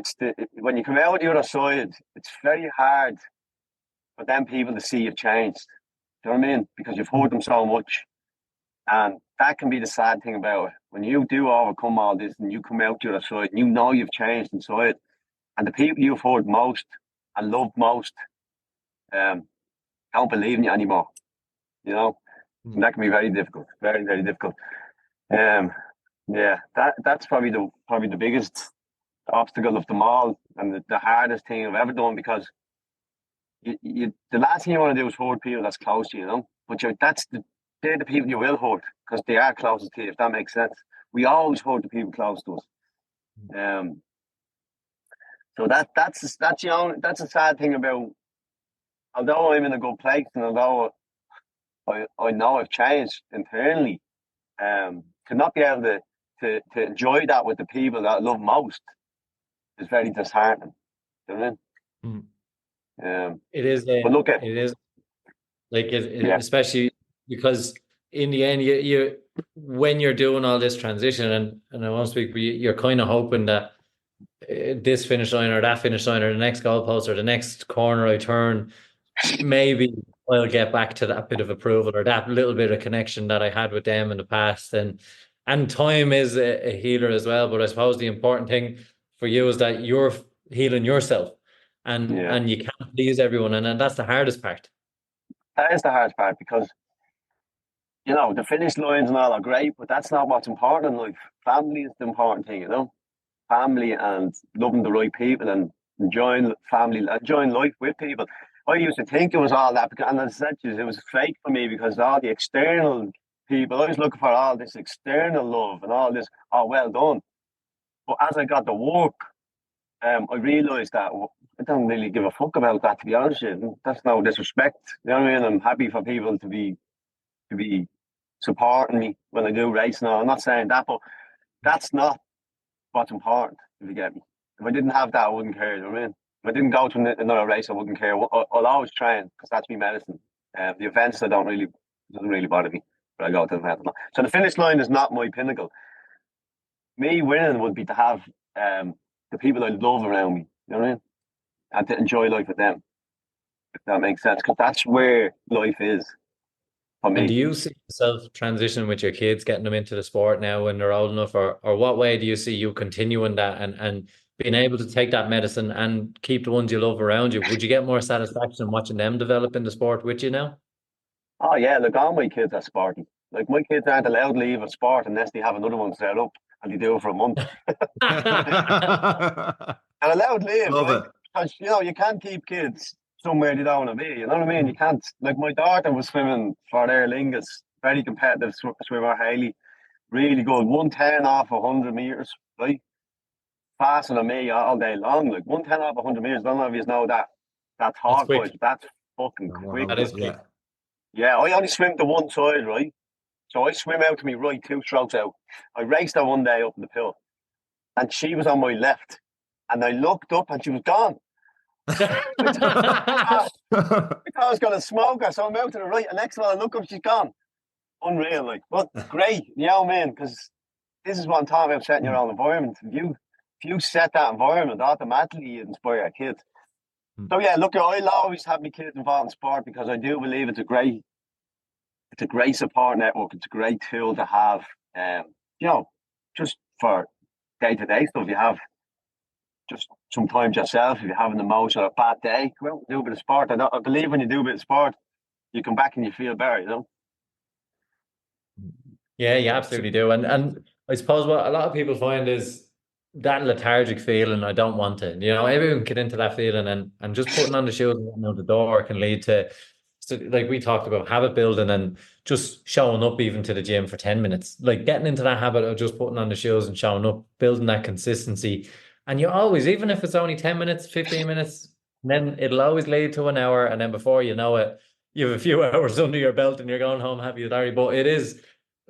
when you come out the other side, it's very hard for them people to see you've changed. Do you know what I mean? Because you've hurt them so much. And that can be the sad thing about it. When you do overcome all this and you come out the other side and you know you've changed inside, and the people you've hurt most and loved most don't believe in you anymore. You know? And that can be very difficult. Very, very difficult. Yeah, that's probably the biggest obstacle of them all, and the hardest thing I've ever done, because the last thing you want to do is hurt people that's close to you, you know? But they're the people you will hurt, because they are closest to you, if that makes sense. We always hurt the people close to us. So that's a sad thing about, although I'm in a good place and although I know I've changed internally, to not be able to enjoy that with the people that I love most is very disheartening. Do you know what I mean? It is. But look at it is like yeah. especially because in the end, you when you're doing all this transition, and I won't speak, but you're kind of hoping that this finish line or that finish line or the next goalpost or the next corner I turn, maybe I'll get back to that bit of approval or that little bit of connection that I had with them in the past. And time is a healer as well. But I suppose the important thing for you is that you're healing yourself, and you can't please everyone, and that's the hardest part. That is the hardest part, because you know, the finish lines and all are great, but that's not what's important in life. Family is the important thing, you know. Family and loving the right people and enjoying life with people. I used to think it was all that, and as I said to you, it was fake for me, because all the external people, I was looking for all this external love and all this, oh, well done. But as I got the work, I realised that I don't really give a fuck about that, to be honest with you. That's no disrespect. You know what I mean? I'm happy for people to be supporting me when I do race now. I'm not saying that, but that's not what's important, if you get me. If I didn't have that, I wouldn't care. You know what I mean? If I didn't go to another race, I wouldn't care. I'll always train, because that's my medicine. The events doesn't really bother me, but I go to the event. So the finish line is not my pinnacle. Me winning would be to have the people I love around me. You know what I mean? And to enjoy life with them, if that makes sense, because that's where life is for me. And do you see yourself transitioning with your kids, getting them into the sport now when they're old enough, or what way do you see you continuing that and being able to take that medicine and keep the ones you love around you? Would you get more satisfaction watching them develop in the sport with you now? Oh yeah, look, all my kids are sporty. Like, my kids aren't allowed to leave a sport unless they have another one set up, and they do it for a month. And allowed to leave, Love right? it. Because you know, you can't keep kids somewhere they don't want to be. You know what I mean? You can't. Like, my daughter was swimming for Aer Lingus, very competitive swimmer, Haley, really good. 110 off 100 meters, right? Faster than me all day long. Like, 110 off 100 meters. I don't know if you know that talk, quick. boys. That's fucking quick. That is quick. Yeah, I only swim to one side, right? So I swim out to me right, 2 strokes out. I raced her one day up in the pool, and she was on my left, and I looked up and she was gone. I thought I was going to smoke her, so I'm out to the right, and next one I look up, she's gone. Unreal, like, but great, you know what I mean? Because this is what I'm talking about, setting your own environment. If you set that environment, automatically you inspire your kids. So yeah, look, I'll always have my kids involved in sport, because I do believe it's a great it's a great support network. It's a great tool to have. You know, just for day-to-day stuff. You have just sometimes yourself, if you're having a emotion or a bad day, go out and do a bit of sport. I believe when you do a bit of sport, you come back and you feel better, you know? Yeah, you absolutely do. And I suppose what a lot of people find is that lethargic feeling, I don't want to. You know, everyone get into that feeling, and just putting on the shoes and getting out the door can lead to, so like we talked about, habit building and just showing up even to the gym for 10 minutes. Like getting into that habit of just putting on the shoes and showing up, building that consistency. And you always, even if it's only 10 minutes, 15 minutes, then it'll always lead to an hour. And then before you know it, you have a few hours under your belt and you're going home happy with Larry. But it is,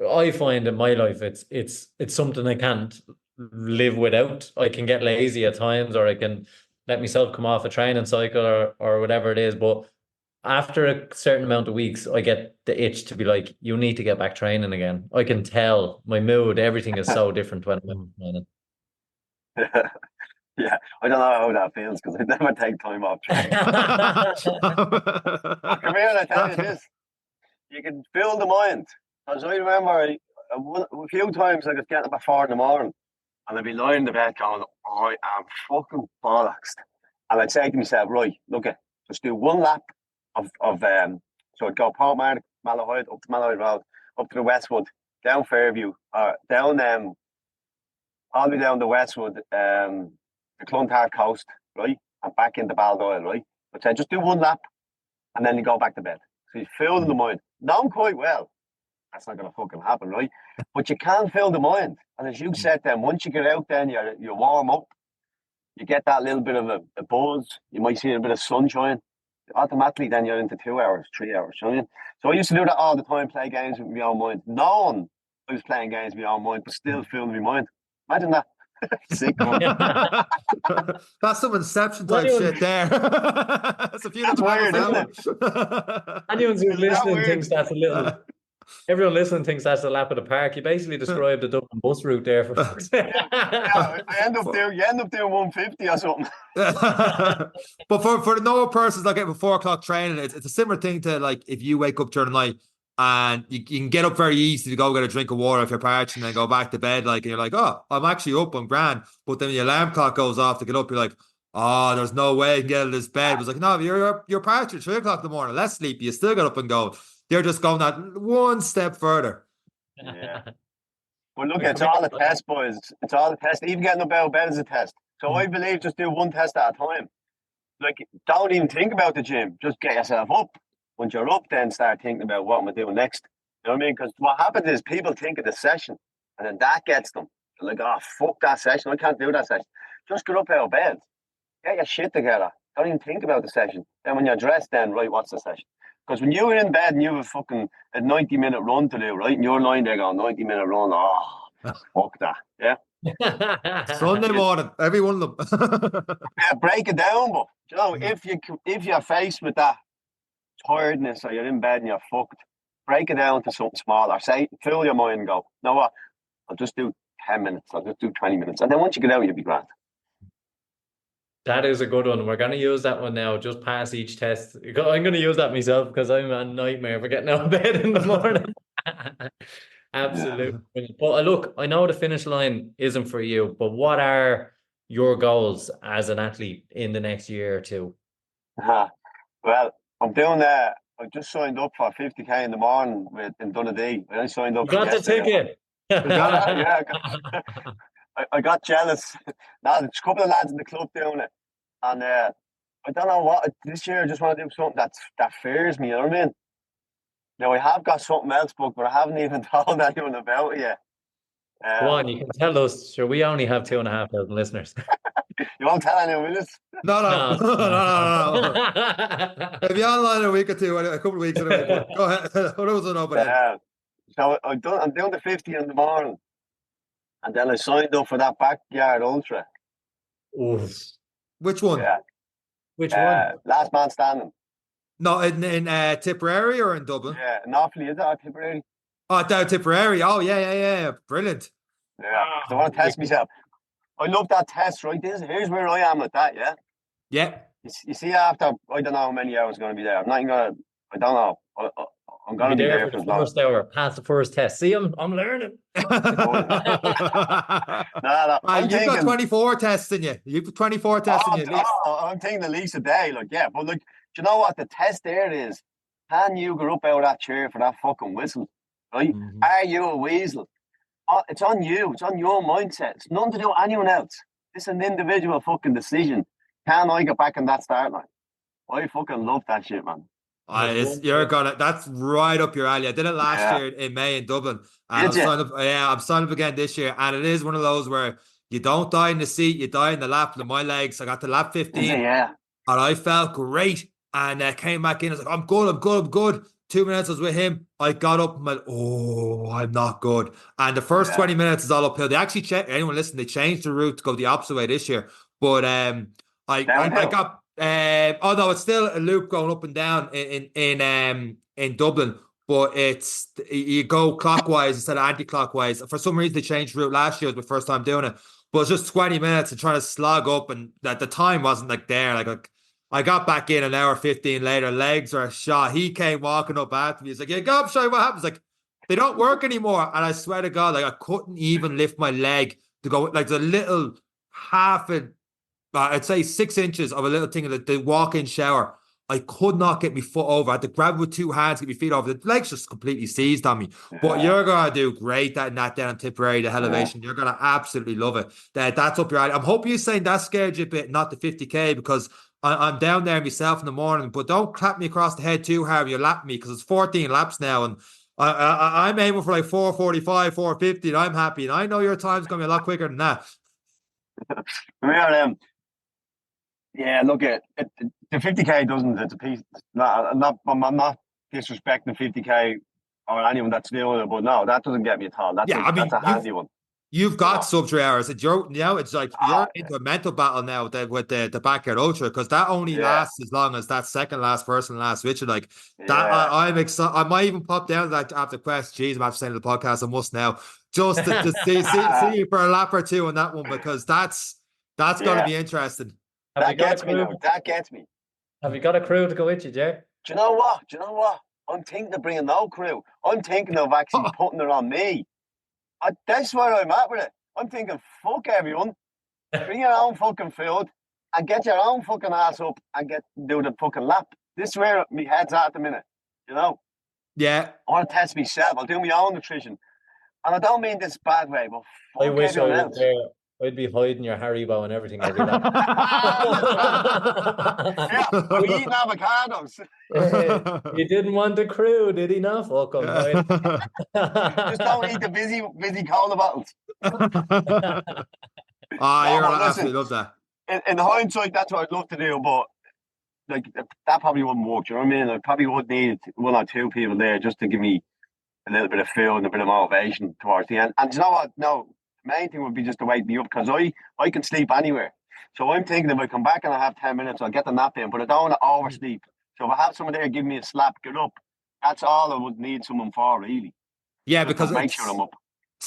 I find in my life, it's something I can't live without. I can get lazy at times, or I can let myself come off a training cycle, or whatever it is. But after a certain amount of weeks, I get the itch to be like, you need to get back training again. I can tell my mood, everything is so different when I'm training. Yeah, I don't know how that feels because I never take time off training. Come here, I tell you this. You can fill the mind. Because I remember a few times I was getting up at 4 in the morning and I'd be lying in the bed going, I am fucking bollocks. And I'd say to myself, right, look at, just do one lap of so I'd go Port Malahide, up to Malahide Road, up to the Westwood, down Fairview, down all the way down the Westwood, the Clontarf coast, right? And back into Baldoyle, right? I'd say just do one lap and then you go back to bed. So you fill the mind. Not quite well. That's not gonna fucking happen, right? But you can fill the mind. And as you said then, once you get out then you warm up, you get that little bit of a buzz, you might see a bit of sunshine. Automatically then you're into 2 hours, 3 hours. You know what I mean? So I used to do that all the time, play games with my own mind. Knowing I was playing games with my own mind, but still filling my mind. Imagine that. Sick one. That's some Inception type shit there. That's a few That's weird, isn't it? Anyone who's listening weird? thinks that's a little. Everyone listening thinks that's a lap of the park. You basically described the Dublin bus route there for fuck's sake. Yeah, you end up doing 150 or something. But for the normal persons that get for 4 o'clock training, it's a similar thing to like if you wake up during the night and you can get up very easy to go get a drink of water if you're parching and then go back to bed, like, and you're like, oh, I'm actually up, I'm grand. But then when your alarm clock goes off to get up, you're like, oh, there's no way I can get out of this bed. It was like, no, you're parched at 3 o'clock in the morning, less sleepy, you still get up and go. They're just going that one step further. Yeah. But look, it's all a test, boys. It's all a test. Even getting up out of bed is a test. So I believe just do one test at a time. Like, don't even think about the gym. Just get yourself up. Once you're up, then start thinking about what am I doing next. You know what I mean? Because what happens is people think of the session, and then that gets them. They're like, oh, fuck that session. I can't do that session. Just get up out of bed. Get your shit together. Don't even think about the session. Then when you're dressed, then, right, what's the session? Because when you're in bed and you have a 90-minute run to do, right? And you're lying there going, 90-minute run, fuck that. Yeah. Sunday morning, every one of them. Yeah, break it down, but you know, if you're faced with that tiredness or you're in bed and you're fucked, break it down to something smaller. Say, fill your mind and go, you know what? I'll just do 10 minutes, I'll just do 20 minutes. And then once you get out, you'll be grand. That is a good one. We're going to use that one now. Just pass each test. I'm going to use that myself because I'm a nightmare for getting out of bed in the morning. Absolutely. Yeah. But look, I know the finish line isn't for you, but what are your goals as an athlete in the next year or two? Well, I'm doing that. I just signed up for 50k in the morning in Dundee. I signed up. You got the ticket. Yeah, I got jealous. Now there's a couple of lads in the club doing it, and I don't know what this year. I just want to do something that fears me. You know what I mean? Now I have got something else booked, but I haven't even told anyone about it yet. Go on, you can tell us. Sure, we only have 2,500 listeners. You won't tell anyone, will you? No. If you're online a week or two, a couple of weeks, anyway, go ahead. So I'm doing the 50 in the morning, and then I signed up for that backyard ultra. Oof. Which one? Yeah. Which one? Last man standing. No, in Tipperary or in Dublin? Yeah, in Offaly, is that Tipperary? Oh, down Tipperary. Oh, yeah. Brilliant. Yeah, I want to test myself. I love that test, right? Here's where I am with that, yeah? Yeah. You see, after, I don't know how many hours going to be there. I'm not even going to, I don't know. I'm I'll going be to be there there for for the as long. first hour, pass the first test. See, I'm learning. No, I'm You've got thinking, 24 tests in you. You've got 24 tests in you at least. I'm thinking at least a day. Like, yeah, but like, do you know what the test there is? Can you get up out of that chair for that fucking whistle? Right? Mhm. Are you a weasel? It's on you. It's on your mindset. It's nothing to do with anyone else. It's an individual fucking decision. Can I get back in that start line? I fucking love that shit, man. That's right up your alley. I did it last Yeah. year in May in Dublin, and Did you? I'm signed up again this year. And it is one of those where you don't die in the seat, you die in the lap. And my legs, I got to lap Is 15, it? Yeah. and I felt great. And came back in. I was like, I'm good, I'm good, I'm good. 2 minutes I was with him. I got up and went, oh, I'm not good. And the first Yeah. 20 minutes is all uphill. They actually anyone listen, they changed the route to go the opposite way this year. But I Downhill. got oh no, it's still a loop going up and down in Dublin, but it's you go clockwise instead of anti-clockwise. For some reason they changed the route last year. It was my first time doing it. But it's just 20 minutes and trying to slog up, and that the time wasn't like there. Like I got back in an hour 15 later, legs are shot. He came walking up after me. He's like, yeah, go up, show you what happens. Like, they don't work anymore. And I swear to God, like I couldn't even lift my leg to go, like the little half a I'd say 6 inches of a little thing in the walk-in shower. I could not get my foot over. I had to grab it with two hands, get my feet over. The legs just completely seized on me. But you're gonna do great that down in Tipperary, the elevation. You're gonna absolutely love it. That's up your alley. I'm hoping you're saying that scared you a bit, not the 50K, because I'm down there myself in the morning. But don't clap me across the head too hard when you lap me, because it's 14 laps now, and I'm aiming for like 4:45, 4:50, and I'm happy. And I know your time's gonna be a lot quicker than that. Yeah, look at the 50K doesn't. It's a piece. I'm not disrespecting 50K or anyone that's doing it, but no, that doesn't get me at all. That's that's a handy one. You've got sub 3 hours. It's like you're into a mental battle now with the backyard ultra, because that only lasts as long as that second last person last switch. Like that, I'm excited. I might even pop down to that after Quest. Jeez, I'm after saying the podcast. I must now just to see you for a lap or two on that one, because that's going to be interesting. That gets me now. That gets me. Have you got a crew to go with you, Jay? Do you know what? I'm thinking of bringing no crew. I'm thinking of actually putting it on me. That's where I'm at with it. I'm thinking, fuck everyone. Bring your own fucking food and get your own fucking ass up and do the fucking lap. This is where my head's at the minute. You know? Yeah. I want to test myself. I'll do my own nutrition. And I don't mean this bad way, but fuck I wish I everyone was else. there. I'd be hiding your Haribo and everything every lap. I'm eating avocados. He didn't want the crew, did he not? Fuck him. Just don't eat the busy cola bottles. You're gonna absolutely love that. In hindsight, that's what I'd love to do, but like that probably wouldn't work. Do you know what I mean? I probably would need one or two people there just to give me a little bit of feel and a bit of motivation towards the end. And you know what? No, the main thing would be just to wake me up, because I can sleep anywhere. So I'm thinking if I come back and I have 10 minutes, I'll get the nap in, but I don't want to oversleep. So if I have someone there give me a slap, get up, that's all I would need someone for, really. Yeah, just because make sure I'm up.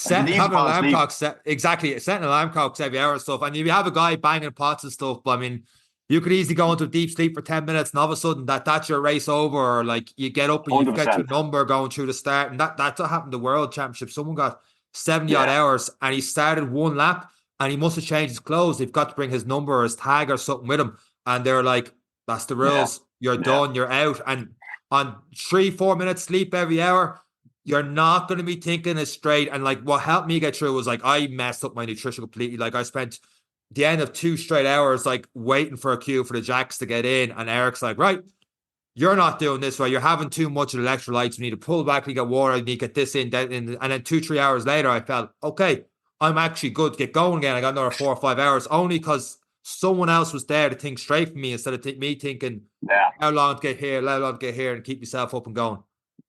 Having an alarm clock setting an alarm clock every hour and stuff. And you have a guy banging pots and stuff, but I mean, you could easily go into a deep sleep for 10 minutes and all of a sudden that's your race over, or like you get up and you 100%. get your number going through the start. And that's what happened to the World Championship. Someone got 70 odd hours and he started one lap and he must have changed his clothes. They've got to bring his number or his tag or something with him. And they're like, that's the rules. You're done. You're out. And on 3-4 minutes sleep every hour, you're not going to be thinking it straight. And like what helped me get through was like I messed up my nutrition completely. Like I spent the end of 2 straight hours like waiting for a queue for the jacks to get in, and Eric's like, right, you're not doing this right, you're having too much of the electrolytes, we need to pull back, we get water, we need to get this in, that in. And then 2-3 hours later I felt okay, I'm actually good to get going again. I got another 4 or 5 hours, only because someone else was there to think straight for me instead of me thinking how long to get here and keep yourself up and going.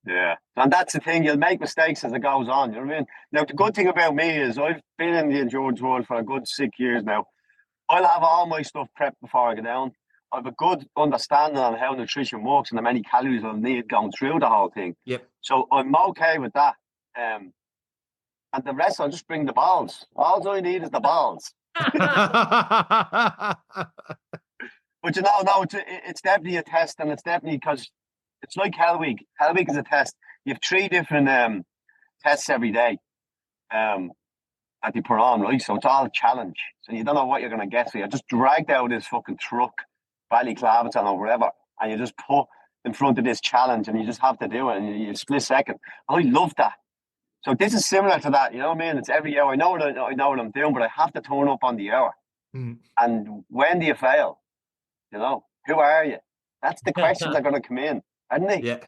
Yeah, and that's the thing, you'll make mistakes as it goes on, you know what I mean? Now, the good thing about me is I've been in the endurance world for a good 6 years now. I'll have all my stuff prepped before I go down. I have a good understanding on how nutrition works and how many calories I'll need going through the whole thing. Yep. So I'm okay with that. And the rest, I'll just bring the balls. All I need is the balls. But you know, no, it's definitely a test, and it's definitely because It's like Hell Week. Hell Week is a test. You have 3 different tests every day that you put on, right? So it's all a challenge. So you don't know what you're going to get. So you're just dragged out of this fucking truck, Ballyclaverton or wherever, and you just put in front of this challenge and you just have to do it and you split second. I love that. So this is similar to that, you know what I mean? It's every hour. I know what I'm doing, but I have to turn up on the hour. Mm. And when do you fail? You know, who are you? That's the questions that are going to come in, aren't they? Yeah.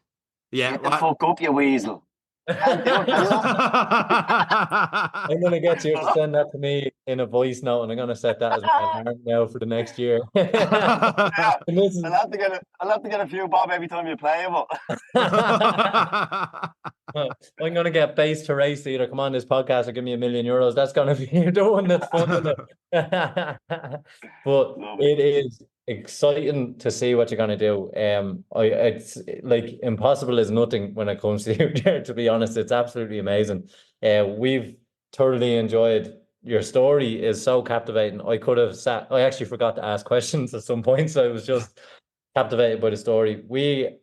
Yeah. Get the fuck up, you weasel. Can't do it, can you? I'm gonna get you to send that to me in a voice note, and I'm gonna set that as my alarm now for the next year. Yeah, I'll have to get a few bob every time you play him. I'm gonna get base to race to either come on this podcast or give me €1 million. That's gonna be the one that's funding it. But it is exciting to see what you're gonna do. It's like impossible is nothing when it comes to you there, to be honest. It's absolutely amazing. We've thoroughly enjoyed your story. Is so captivating. I actually forgot to ask questions at some point, so I was just captivated by the story. We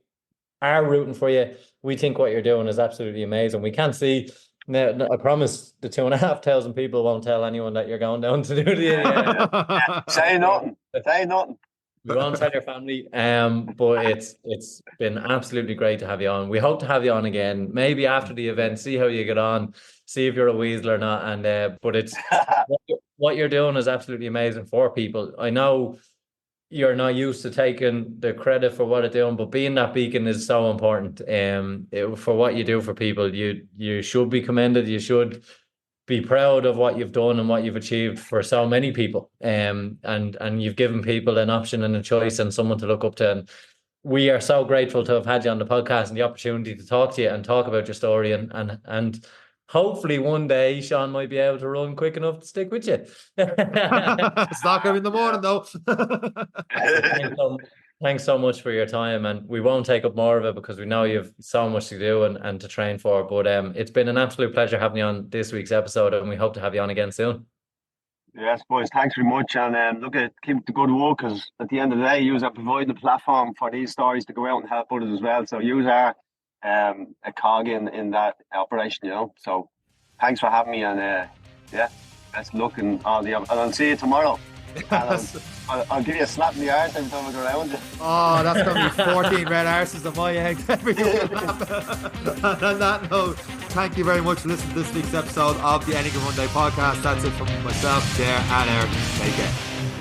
are rooting for you. We think what you're doing is absolutely amazing. We can't see. Now, I promise the 2,500 people won't tell anyone that you're going down to do the. Say nothing. Say nothing. We won't tell your family. But it's been absolutely great to have you on. We hope to have you on again, maybe after the event. See how you get on. See if you're a weasel or not. And but it's what you're doing is absolutely amazing for people. I know you're not used to taking the credit for what you're doing, but being that beacon is so important. For what you do for people, you should be commended. You should be proud of what you've done and what you've achieved for so many people. And you've given people an option and a choice and someone to look up to. And we are so grateful to have had you on the podcast and the opportunity to talk to you and talk about your story. And hopefully one day Seán might be able to run quick enough to stick with you. It's not going to be in the morning though. Thanks so much for your time, and we won't take up more of it because we know you've so much to do and to train for. But it's been an absolute pleasure having you on this week's episode, and we hope to have you on again soon. Yes, boys, thanks very much, and keep the good work, because at the end of the day, you are providing a platform for these stories to go out and help others as well. So you are a cog in that operation, you know. So thanks for having me, and best luck and all the. And I'll see you tomorrow. I'll give you a slap in the arse every time I go around you. Oh, that's going to be 14 red arses on my eggs every day. On that note, thank you very much for listening to this week's episode of the Anything One Day podcast. That's it from myself, Seán, and Eric. Take care.